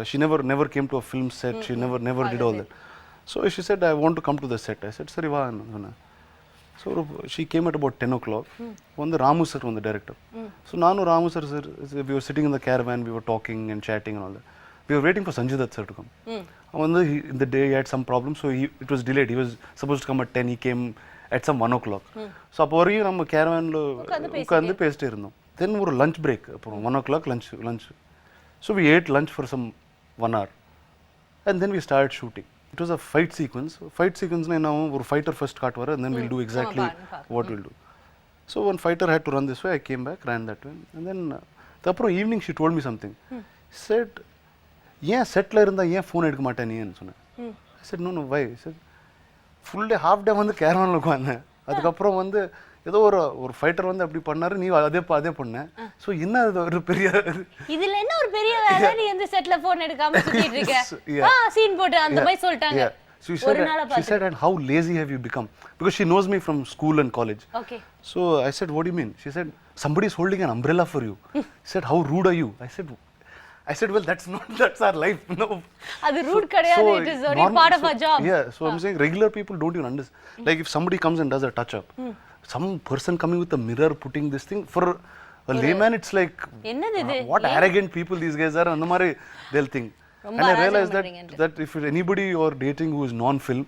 She never came to a film set. She never did all that. So she said, I want to come to the set. I said, sari va. So she came at about 10 o'clock. One the Ramu sir, the director. So Nanu Ramu sir, we were sitting in the caravan, we were talking and chatting and all that. We were waiting for Sanjay Dutt sir to come. In the day he had some problem, so it was delayed. He was supposed to come at 10. He came at some 1 o'clock. So அப்போ வரையும் நம்ம கேரவான்ல உட்கார்ந்து பேசிட்டே இருந்தோம். Then ஒரு lunch break, அப்புறம் 1 o'clock lunch. So we ate lunch for some 1 hour. And then we started shooting. It was a fight sequence. Fight sequence na ஒரு fighter first காட்டுவாரு, and then we'll do exactly what we'll do. So one fighter had to run this way. I came back, ran that way. And then அப்புறம் evening she told me something. Said, ஏன் செட்ல இருந்தா ஏன் ஃபோன் எடுக்க மாட்டே நீன்னு சொன்னேன். I said, no, why? I said, full day half day வந்து கேரவான்ல உட்கார்ந்தேன். அதுக்கப்புறம் வந்து ஏதோ ஒரு ஃபைட்டர் வந்து அப்படி பண்ணாரு, நீ அதே பண்ண. சோ என்ன ஒரு பெரிய இதுல என்ன ஒரு பெரிய வேலை, நீ இந்த செட்ல போன் எடுக்காம சுத்திட்டு இருக்க, சீன் போட்டு அந்த மாதிரி சொல்லிட்டாங்க. She said, and how lazy have you become? Because she knows me from school and college. Okay. So I said, what do you mean? She said, somebody is holding an umbrella for you. She said, how rude are you? I said, well, that's our life. No. அது rude கிடையாது. It is only part of our job. Yeah, so I'm saying regular people don't even understand. Like if somebody comes and does a touch up, some person coming with a mirror putting this thing, for a layman it's like, what arrogant people these guys are, and the mari they'll think. And I realized that if anybody you're dating who is non-film,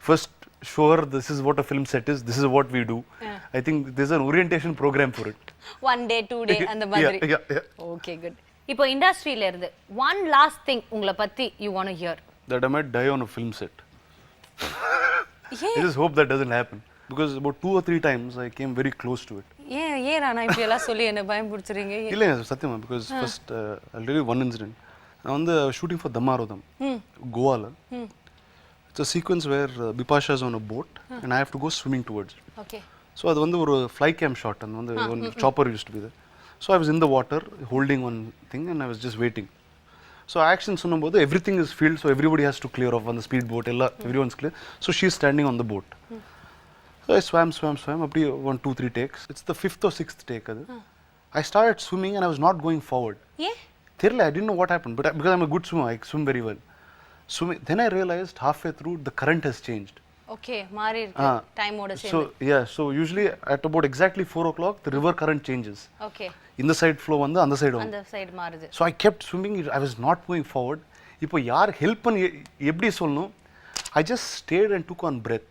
first show her this is what a film set is, this is what we do. I think there's an orientation program for it. 1 day 2 day அந்த மாதிரி. Yeah. Okay, good. இப்போ இண்டஸ்ட்ரியில இருந்து one last thing உங்களை பத்தி you want to hear. That I might die on a film set. I just hope that doesn't happen. Because about 2 or 3 times I came very close to it. ஏன் ராணா இப்படி எல்லாம் சொல்லி என்ன பயம்புடுத்துறீங்க? இல்ல சத்தியமா, because first I'll tell you one incident. I was shooting for Damarodam, Goa. It's a sequence where Bipasha is on a boat and I have to go swimming towards it. Okay. So அது வந்து ஒரு fly cam shot, and வந்து one chopper used to be there. So I was in the water holding one thing and I was just waiting. So action சொன்னும்போது everything is filled, so everybody has to clear off on the speed boat, everyone's clear. So she's standing on the boat. So I swam, அப்படி 1, 2, 3 takes. It's the 5th or 6th take அது. I started swimming and I was not going forward. தெரியல, I didn't know what happened, but because I'm a good swimmer, I swim very well. Swimming, then I realized halfway through the current has changed. Okay, மாறி இருக்கு டைம் ஓட சேர்ந்து. So usually at about exactly 4 o'clock the river current changes. Okay. இந்த side flow வந்து அந்த side அந்த side மாறுது. So I kept swimming, I was not going forward. இப்போ யார் ஹெல்ப் பண்ணி எப்படி சொல்லணும்? I just stayed and took on breath.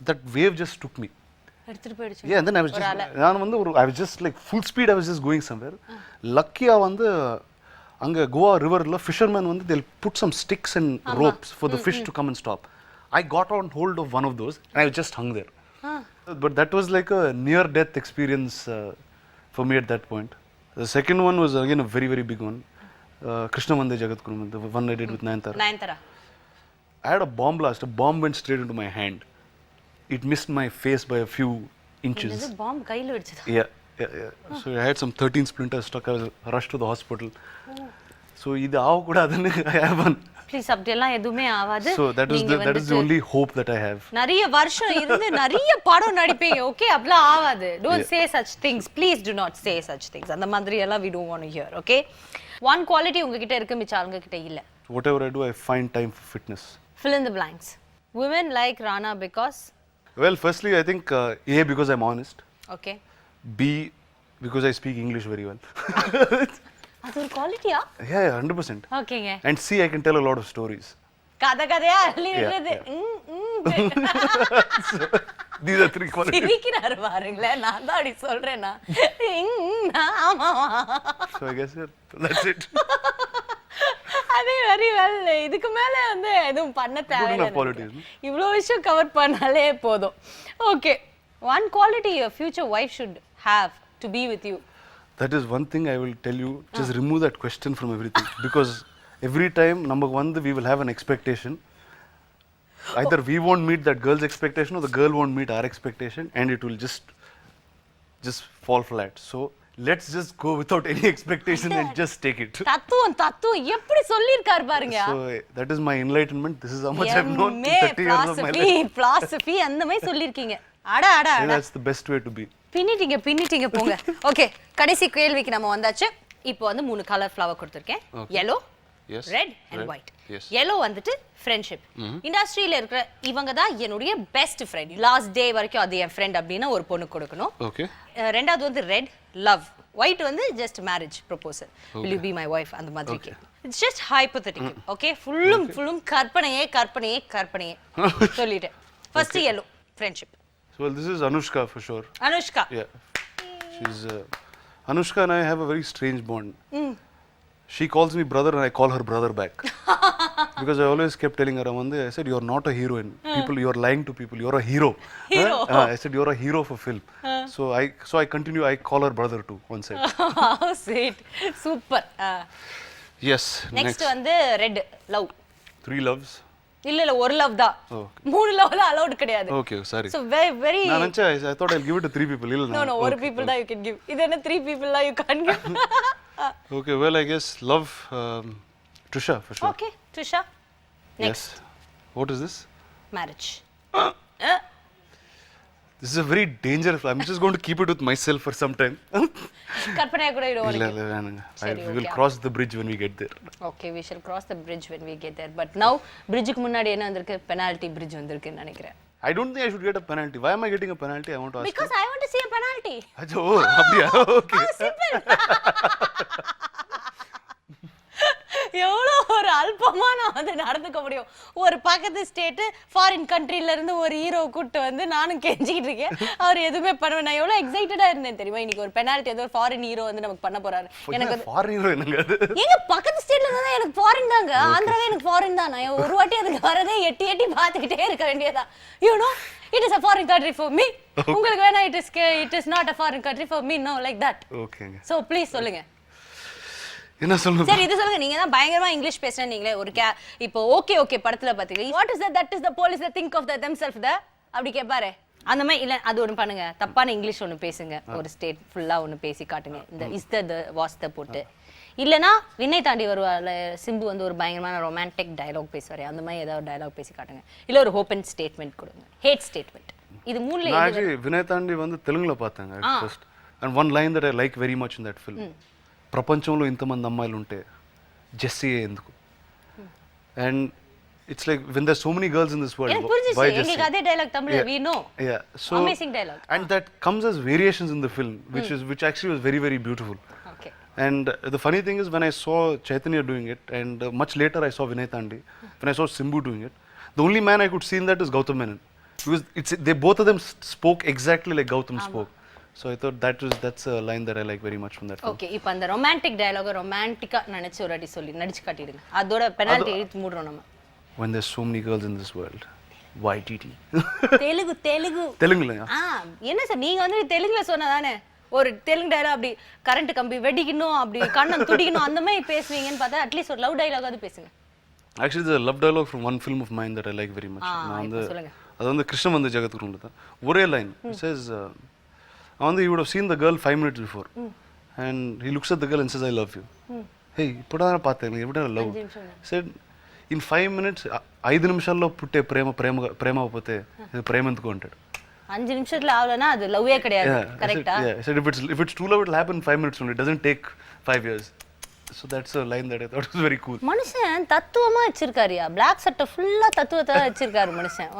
That wave just took me. எடுத்துட்டு போயிடுச்சு. Yeah, and then I was just I was just like full speed, I was just going somewhere. Luckyயா வந்து அங்க கோவா ரிவர்ல fishermen வந்து they'll put some sticks and ropes for the fish to come and stop. I got on hold of one of those and I just hung there. But that was like a near death experience for me at that point. The second one was again a very very big one. Krishna Vande Jagatguru, the one I did with Nayantara. I had a bomb blast. A bomb went straight into my hand. It missed my face by a few inches. இது bomb கையில வெடிச்சதா? Yeah. So I had some 13 splinters stuck. I was rushed to the hospital. So இது ஆக கூடாதுன்னு I have one. Please அப்படியெல்லாம் எதுவுமே ஆகாது. So that is the only hope that I have. நிறைய வருஷம் இருந்து நிறைய படம் நடிப்பீங்க. Okay, அப்படிலாம் ஆகாது. Don't say such things. Please do not say such things. அந்த மாதிரி எல்லாம் we don't want to hear. Okay? One quality உங்ககிட்ட இருக்கு, மிச்ச ஆளுங்க கிட்ட இல்ல. Whatever I do, I find time for fitness. Fill in the blanks. Women like Rana because? Well, firstly, I think A, because I'm honest. Okay. B, because I speak English very well. அது ஒரு குவாலிட்டியா? Yeah, 100%. ஓகேங்க. And C, I can tell a lot of stories. கதையா அள்ளி விடுறது. These are 3 qualities. சிரிக்கிறாரு பாருங்களே, நான் தான் அப்படி சொல்றேனா? ஆமா. So I guess that's it. அதே வெரி வெல். இதுக்கு மேல வந்து எதுவும் பண்ண தேவையில்லை. இவ்வளோ விஷயம் கவர் பண்ணாலே போதும். Okay. One quality your future wife should have to be with you. That is one thing I will tell you. Just remove that question from everything. Because every time, number one, we will have an expectation. Either we won't meet that girl's expectation or the girl won't meet our expectation, and it will just fall flat. So let's just go without any expectation and just take it. தத்துவம் எப்படி சொல்லிருக்காரு பாருங்க. So that is my enlightenment. This is how much I've known in 30 years of my life. Philosophy அந்த மாதிரி சொல்லிருக்கீங்க. அட. That's the best way to be. பின்னிட்டீங்க போங்க. ஓகே, கடைசி கேள்விக்கு நம்ம வந்தாச்சு. இப்போ வந்து 3 கலர் ஃப்ளவர் கொடுத்திருக்கேன். yellow, red and white. yellow வந்துட்டு ஃப்ரெண்ட்ஷிப். இண்டஸ்ட்ரியில இருக்கிற இவங்க தான் என்னுடைய பெஸ்ட் ஃப்ரெண்ட். லாஸ்ட் டே வரைக்கும் அது என் ஃப்ரெண்ட் அப்படின்னு ஒரு பொண்ணு கொடுக்கணும். ஓகே. ரெண்டாவது வந்து ரெட், லவ். ஒயிட் வந்து just marriage proposal. will you be my wife அந்த மாதிரி. It's just hypothetical. Okay, ஃபுல்லும் கற்பனையே சொல்லிட்டேன். First yellow, friendship. So well, this is Anushka for sure. Anushka. Yeah. She's Anushka and I have a very strange bond. She calls me brother and I call her brother back. Because I always kept telling her, Amanda, I said, you're not a heroine. People, you're lying to people. You're a hero. I said, you're a hero for film. So I continue. I call her brother too. One side. How sweet. Super. Yes. Next வந்து red, love. 3 loves. இல்ல ஒரு லவ் தான். 3 லவ்ல அலௌட் கிடையாது. Okay, sorry. So very நான் நினைச்சேன் I thought I'll give it to 3 people. இல்ல No, ஒரு people தான் you can give. இது என்ன 3 people தான் you can't give. Okay, well I guess love Trisha for sure. Okay, Trisha. Next. Yes. What is this? Marriage. This is a very dangerous. I'm just going to keep it with myself for some time. கற்பனையா கூட இடுவோம். We will cross the bridge when we get there. Okay, we shall cross the bridge when we get there. But now, bridge-க்கு முன்னாடி என்ன வந்திருக்கு? Penalty bridge வந்திருக்குன்னு நினைக்கிறேன். I don't think I should get a penalty. Why am I getting a penalty? I want to ask. Because I want to see a penalty. Oh, அப்படியா? Okay. Simple. எவ்வளோ ஒரு அல்பமா நான் வந்து நடந்துக்க முடியும். ஒரு பக்கத்து ஸ்டேட்டு ஃபாரின் கண்ட்ரில இருந்து ஒரு ஹீரோ கூட்டு வந்து நானும் கெஞ்சிக்கிட்டு இருக்கேன். அவர் எதுவுமே பண்ண நான் எவ்வளோ எக்ஸைட்டடா இருந்தேன் தெரியுமா? இன்னைக்கு ஒரு பெனால்ட்டி ஏதோ ஒரு ஃபாரின் ஹீரோ வந்து நமக்கு பண்ண போறாரு. எனக்கு ஃபாரின் ஹீரோ என்னங்க அது? எங்க பக்கத்து ஸ்டேட்ல இருந்தா எனக்கு ஃபாரின் தாங்க. ஆந்திராவே எனக்கு ஃபாரின் தான். நான் ஒரு வாட்டி அதுக்கு வரதே எட்டி எட்டி பார்த்துக்கிட்டே இருக்க வேண்டியதா. You know it is a foreign country for me. உங்களுக்கு வேணா it is not a foreign country for me. No, like that. ஓகேங்க. So please சொல்லுங்க. என்ன சொல்லுங்க? சரி இது சொல்லுங்க. நீங்க தான் பயங்கரமா இங்கிலீஷ் பேசுறேன் நீங்களே. ஒரு இப்போ ஓகே படத்துல பாத்தீங்க. What is that is the police that think of themselves there. அப்படி கேட்பாரு. அந்த மாதிரி இல்ல அது ஒன்று பண்ணுங்க. தப்பான இங்கிலீஷ் ஒன்று பேசுங்க. ஒரு ஸ்டேட் ஃபுல்லா ஒன்று பேசி காட்டுங்க. இந்த இஸ் த வாஸ் த போட்டு இல்லனா வினய் தாண்டி வருவாள் சிம்பு வந்து ஒரு பயங்கரமான ரொமான்டிக் டயலாக் பேசுவாரு. அந்த மாதிரி ஏதாவது டயலாக் பேசி காட்டுங்க. இல்ல ஒரு ஓபன் ஸ்டேட்மெண்ட் கொடுங்க. Hate statement. இது மூணுல நான் actually வினய் தாண்டி வந்து தெலுங்குல பார்த்தேங்க first. And one line that I like very much in that film. ప్రపంచంలో ఇంతమంది అమ్మాయిలు ఉంటే జెస్సీ ఎందుకు? And it's like when there's so many girls in this world, why Jessie? எங்க அதே டயலாக் தமிழ்ல we know. Yeah. So amazing dialogue. And that comes as variations in the film which actually was very very beautiful. Okay. And the funny thing is when I saw Chaitanya doing it and much later I saw Vinay Thandi, when I saw Simbu doing it, the only man I could see in that is Gautam Menon. Because they both of them spoke exactly like Gautam spoke. So I thought that's a line that I like very much from that film. Okay, இப்போ அந்த ரொமான்டிக் டயலாக் ரொமான்டிக்கா நினைச்சு ஒரு அடி சொல்லி நடிச்சு காட்டிடுங்க. அதோட பெனால்ட்டி எடுத்து மூடுறோம் நம்ம. When there's so many girls in this world, why TT? தெலுங்குல என்ன சார் நீங்க வந்து தெலுங்குல சொன்னதானே ஒரு தெலுங்கு டயலாக் அப்படி கரண்ட் கம்பி வெடிக்கணும் அப்படி கண்ணம் துடிக்கணும் அந்த மாதிரி பேசுவீங்கன்னு பார்த்தா அட்லீஸ்ட் ஒரு லவ் டயலாகாவது பேசுங்க. Actually there's a love dialogue from one film of mine that I like very much. அது வந்து கிருஷ்ணன் வந்து ஜெகத்குருல தான் ஒரே line. It says he would have seen the girl 5 minutes before and he looks at the girl and says I love you. Hey ipoda paathen evada love said in 5 minutes 5 నిమిషాల్లో పుట్టే ప్రేమ పోతే ప్రేమ ఎందుకు అంటాడు. 5 నిమిషాల్లో ఆవలనా అది లవ్వే கிடையாது కరెక్టా? Yeah, I said if it's true love it will happen in 5 minutes only. It doesn't take 5 years. So that's a line that I thought was very cool. மனுஷன் தத்துவமா வச்சிருக்காருயா. Black சட்டை ஃபுல்லா தத்துவத்தை வச்சிருக்காரு மனுஷன்.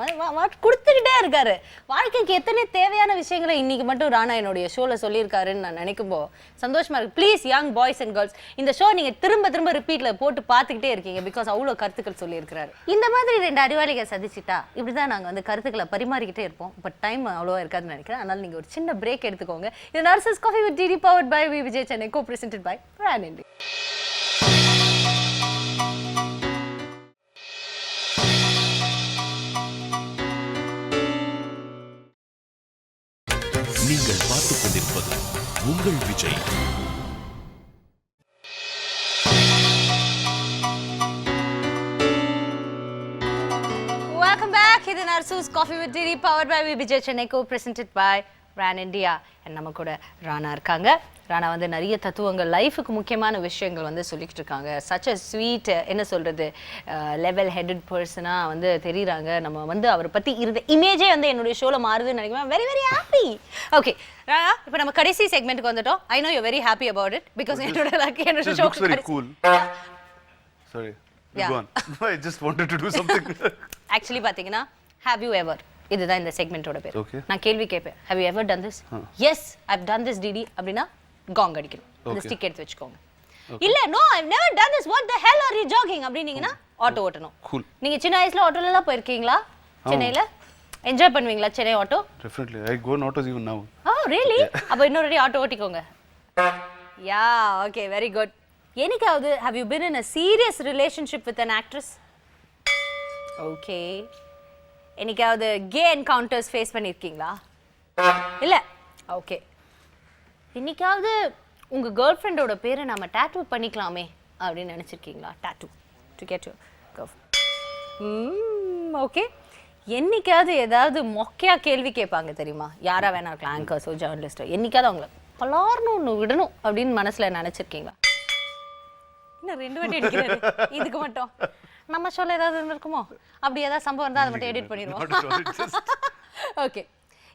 கொடுத்துக்கிட்டே இருக்காரு. வாழ்க்கைக்கு எத்தனை தேவையான விஷயங்களை இன்னைக்கு மட்டும் ராணா என்னுடைய ஷோல சொல்லியிருக்காருன்னு நான் நினைக்கும்போ சந்தோஷமா இருக்கு. Please young boys and girls இந்த ஷோ நீங்க திரும்ப ரிப்பீட்ல போட்டு பார்த்துக்கிட்டே இருக்கீங்க. பிகாஸ் அவ்வளோ கருத்துக்கள் சொல்லியிருக்கிறாரு. இந்த மாதிரி 2 அறிவாளிகளை சந்திச்சுட்டா இப்படிதான் நாங்க வந்து கருத்துக்களை பரிமாறிக்கிட்டே இருப்போம். பட் டைம் அவ்வளோவா இருக்காதுன்னு நினைக்கிறேன். அதனால நீங்க ஒரு சின்ன பிரேக் எடுத்துக்கோங்க. இது nurses Koffee with DD powered by Vijay Chennai co-presented by Rana India. நீங்கள் பார்த்துக் கொண்டிருப்பது உங்கள் விஜய். Welcome back. இது nurses Koffee with DD powered by Vijay Chennai co-presented by Rana India. நம்ம கூட ராணா இருக்காங்க. ராணா வந்து நிறைய தத்துவங்கள் லைஃபுக்கு முக்கியமான விஷயங்கள் வந்து சொல்லிக்கிட்டு இருக்காங்க. சச் அ ஸ்வீட் என்ன சொல்கிறது லெவல் ஹெட்டட் பர்சனாக வந்து தெரியுறாங்க. நம்ம வந்து அவரை பற்றி இருந்த இமேஜே வந்து என்னுடைய ஷோவில் மாறுதுன்னு நினைக்கிறேன். Very very happy. Okay Rana இப்போ நம்ம கடைசி செக்மெண்ட்டுக்கு வந்துட்டோம். I know you very happy about it because என்னோட show very cool. Sorry. Go on. I just wanted to do something. Actually பார்த்தீங்கன்னா have you ever இதுதான் இந்த செக்மெண்டோட பேர். நான் கேள்வி கேட்பேன். have you ever done this? yes I've done this DD அப்படின்னா காங் அடிக்கணும். அந்த ஸ்டிக் எடுத்து வச்சுக்கோங்க. இல்ல no I've never done this what the hell are you jogging அப்படினீங்கனா ஆட்டோ ஓட்டணும். நீங்க சின்ன வயசுல ஆட்டோல எல்லாம் போயிருக்கீங்களா? சென்னையில என்ஜாய் பண்ணுவீங்களா Chennai auto? Definitely I go on autos even now. Oh really? அப்ப இன்னொரு auto ஓட்டிக்கோங்க. Yeah okay very good. என்னைக்காவது have you been in a serious relationship with an actress? Okay. என்னைக்காவது கே என்கவுண்டர்ஸ் ஃபேஸ் பண்ணியிருக்கீங்களா? இல்லை ஓகே. இன்னைக்காவது உங்கள் கேர்ள் ஃப்ரெண்டோட பேரை நம்ம டேட்டூ பண்ணிக்கலாமே அப்படின்னு நினச்சிருக்கீங்களா? Tattoo to get you okay. என்னைக்காவது ஏதாவது மொக்கையாக கேள்வி கேட்பாங்க தெரியுமா? யாராக வேணா இருக்கலாம், ஆங்கர்ஸோ ஜேர்னலிஸ்டோ. என்னைக்காவது அவங்கள பலார்னு ஒன்று விடணும் அப்படின்னு மனசில் நினச்சிருக்கீங்களா? இன்னும் 2 வாட்டி அடிக்கிறாரு இதுக்கு மட்டும். நம்ம ஷோல ஏதாவது இருக்குமோ அப்படி ஏதாவது சம்பவம் இருந்தால் அதை மட்டும் எடிட் பண்ணிடுவோம். ஓகே,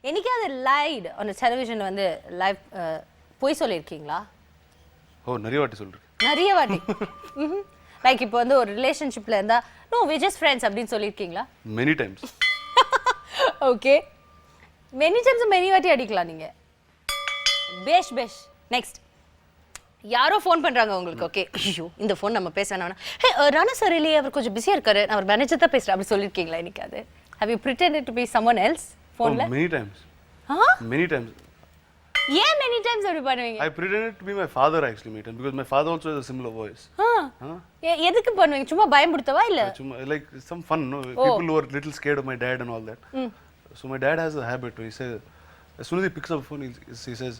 என்னைக்காவது லைட் அந்த டெலிவிஷனில் வந்து லைவ் போய் சொல்லியிருக்கீங்களா? நிறைய வாட்டி சொல்றேன். நிறைய வாட்டி. லைக் இப்போ வந்து ஒரு ரிலேஷன்ஷிப்ல இருந்தா நோ வி ஜஸ்ட் ஃப்ரெண்ட்ஸ் அப்படின்னு சொல்லியிருக்கீங்களா? Many times. Okay, many times many வாட்டி அடிக்கலாம் நீங்க. பேஷ் பேஷ். நெக்ஸ்ட், யாரோ ஃபோன் பண்றாங்க உங்களுக்கு. ஓகே, ஐயோ இந்த ஃபோன் நம்ம பேச வேணாம். ஹே ராணா சார் இல்லையே, அவர் கொஞ்சம் பிஸியா இருக்காரு, நான் அவர் மேனேஜர் தான் பேசுறேன் அப்படி சொல்லியிருக்கீங்களா என்னைக்காவது? Have you pretended to be someone else ஃபோன்ல? Many times. Many times. ஏன் many times அப்படி பண்ணுவீங்க? I pretended to be my father actually, mate, because my father also has a similar voice. எதுக்கு பண்ணுவீங்க? சும்மா பயமுடுத்தவா இல்ல? Like some fun, no? People who are little scared of my dad and all that. So my dad has a habit where he says, as soon as he picks up the phone, he says,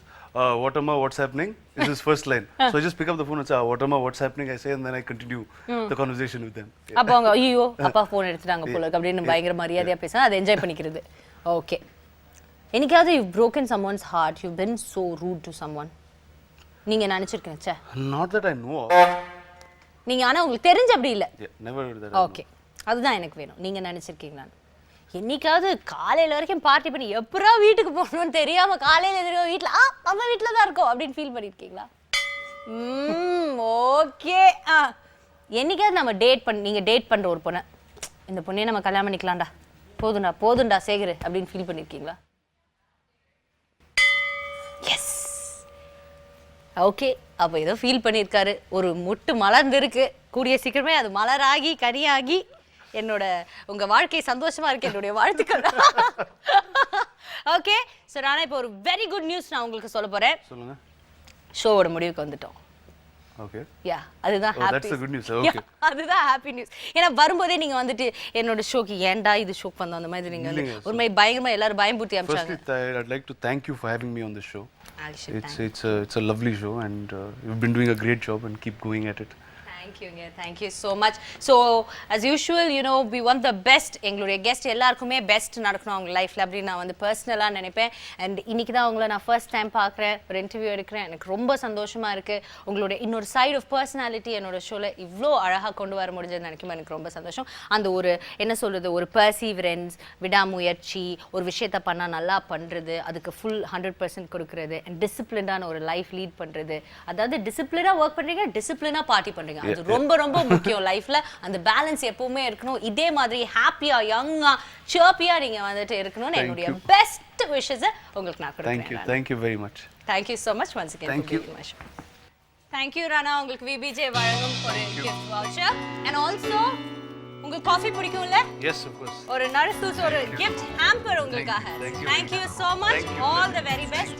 what amma, what's happening? Is his first line. So I just pick up the phone and say, what amma, what's happening? I say, and then I continue the conversation with them. அப்போ அவங்க ஐயோ அப்பா ஃபோன் எடுத்துட்டாங்க போல அப்படின்னு பயங்கர மரியாதையா பேச அதை என்ஜாய் பண்ணிக்கிறது. ஓகே, என்னைக்காவது you've broken someone's heart, you've been so rude to someone, நீங்க நினைச்சிருக்கீங்க? ச்சே, Not that I know of. நீங்க ஆனா உங்களுக்கு தெரிஞ்ச அப்படி இல்ல. Never that. ஓகே, அதுதான் எனக்கு வேணும். நீங்க நினைச்சிருக்கீங்களா? என்னைக்காவது காலையில வரைக்கும் பார்ட்டி பண்ணி எப்பரா வீட்டுக்கு போகணும்னு தெரியாம காலையில தெரியும் வீட்டுல நம்ம வீட்டுல தான் இருக்கோம் அப்படின்னு ஃபீல் பண்ணிருக்கீங்களா? ஓகே. என்னைக்காவது நம்ம நீங்க டேட் பண்ற ஒரு பொண்ணை, இந்த பொண்ணையே நம்ம கல்யாணம் பண்ணிக்கலாம்டா, போதுண்டா சேகர் அப்படின்னு ஃபீல் பண்ணிருக்கீங்களா? எஸ். ஓகே, அப்போ ஏதோ ஃபீல் பண்ணியிருக்காரு. ஒரு முட்டு மலர்ந்துருக்கு, கூடிய சீக்கிரமே அது மலராகி கனியாகி உங்க வாழ்க்கை சந்தோஷமா இருக்கு, என்னுடைய வாழ்த்துக்கள். ஓகே, ஸோ ராணா இப்போ ஒரு வெரி குட் நியூஸ் நான் உங்களுக்கு சொல்ல போறேன். சொல்லுங்க. ஷோவோட முடிவுக்கு வந்துட்டோம். ஓகே. யா, அதுதான் happy. That's the good news. Okay. அதுதான் ஹாப்பி நியூஸ். ஏன்னா வரும்போதே நீங்க வந்துட்டு என்னோட ஷோக்கு ஏன்டா இது ஷோக்கு வந்தோம் அந்த மாதிரி நீங்க ஒரு மாதிரி பயங்கரமா எல்லாரும் பயம்புத்தி அமிச்சாங்க. Firstly, I'd like to thank you for having me on the show. It's a lovely show and you've been doing a great job and keep going at it. Thank you so much. So as usual, you know, we want the best. எங்களுடைய கெஸ்ட் எல்லாருக்குமே பெஸ்ட் நடக்கணும் அவங்க லைஃப்ல அப்படி நான் வந்து பர்சனலாக நினைப்பேன். அண்ட் இன்னைக்கு தான் உங்களை நான் ஃபர்ஸ்ட் டைம் பார்க்குறேன், ஒரு இன்டர்வியூ எடுக்கிறேன். எனக்கு ரொம்ப சந்தோஷமா இருக்கு. உங்களுடைய இன்னொரு சைடு ஆஃப் பர்சனாலிட்டி என்னோட ஷோவில் இவ்வளோ அழகாக கொண்டு வர முடிஞ்சது நினைக்கும் எனக்கு ரொம்ப சந்தோஷம். அந்த ஒரு என்ன சொல்றது, ஒரு பர்சீவரன்ஸ், விடாமுயற்சி, ஒரு விஷயத்த பண்ணால் நல்லா பண்ணுறது, அதுக்கு ஃபுல் 100% கொடுக்குறது, அண்ட் டிசிப்ளினான ஒரு லைஃப் லீட் பண்ணுறது. அதாவது டிசிப்ளினாக ஒர்க் பண்ணுறீங்க, டிசிப்ளினாக பார்ட்டி பண்ணுறீங்க. அது ரொம்ப ரொம்ப முக்கியம் லைஃப்ல. அந்த பேலன்ஸ் எப்பவுமே இருக்கணும். இதே மாதிரி ஹாப்பியா யங்கா சர்ப்பியா நீங்க வந்துட்டு இருக்கணும்னு என்னுடைய பெஸ்ட் விஷஸ் உங்களுக்கு நான் கொடுக்கிறேன். Thank you very much. Thank you so much once again. Thank you. Thank you Rana. உங்களுக்கு VBJ வழங்கும் ஒரு gift voucher and also உங்களுக்கு காஃபி பிடிக்கும்ல? Yes, of course. ஒரு நர்சூஸ் ஒரு gift hamper உங்களுக்காக. Thank you so much. All the very best.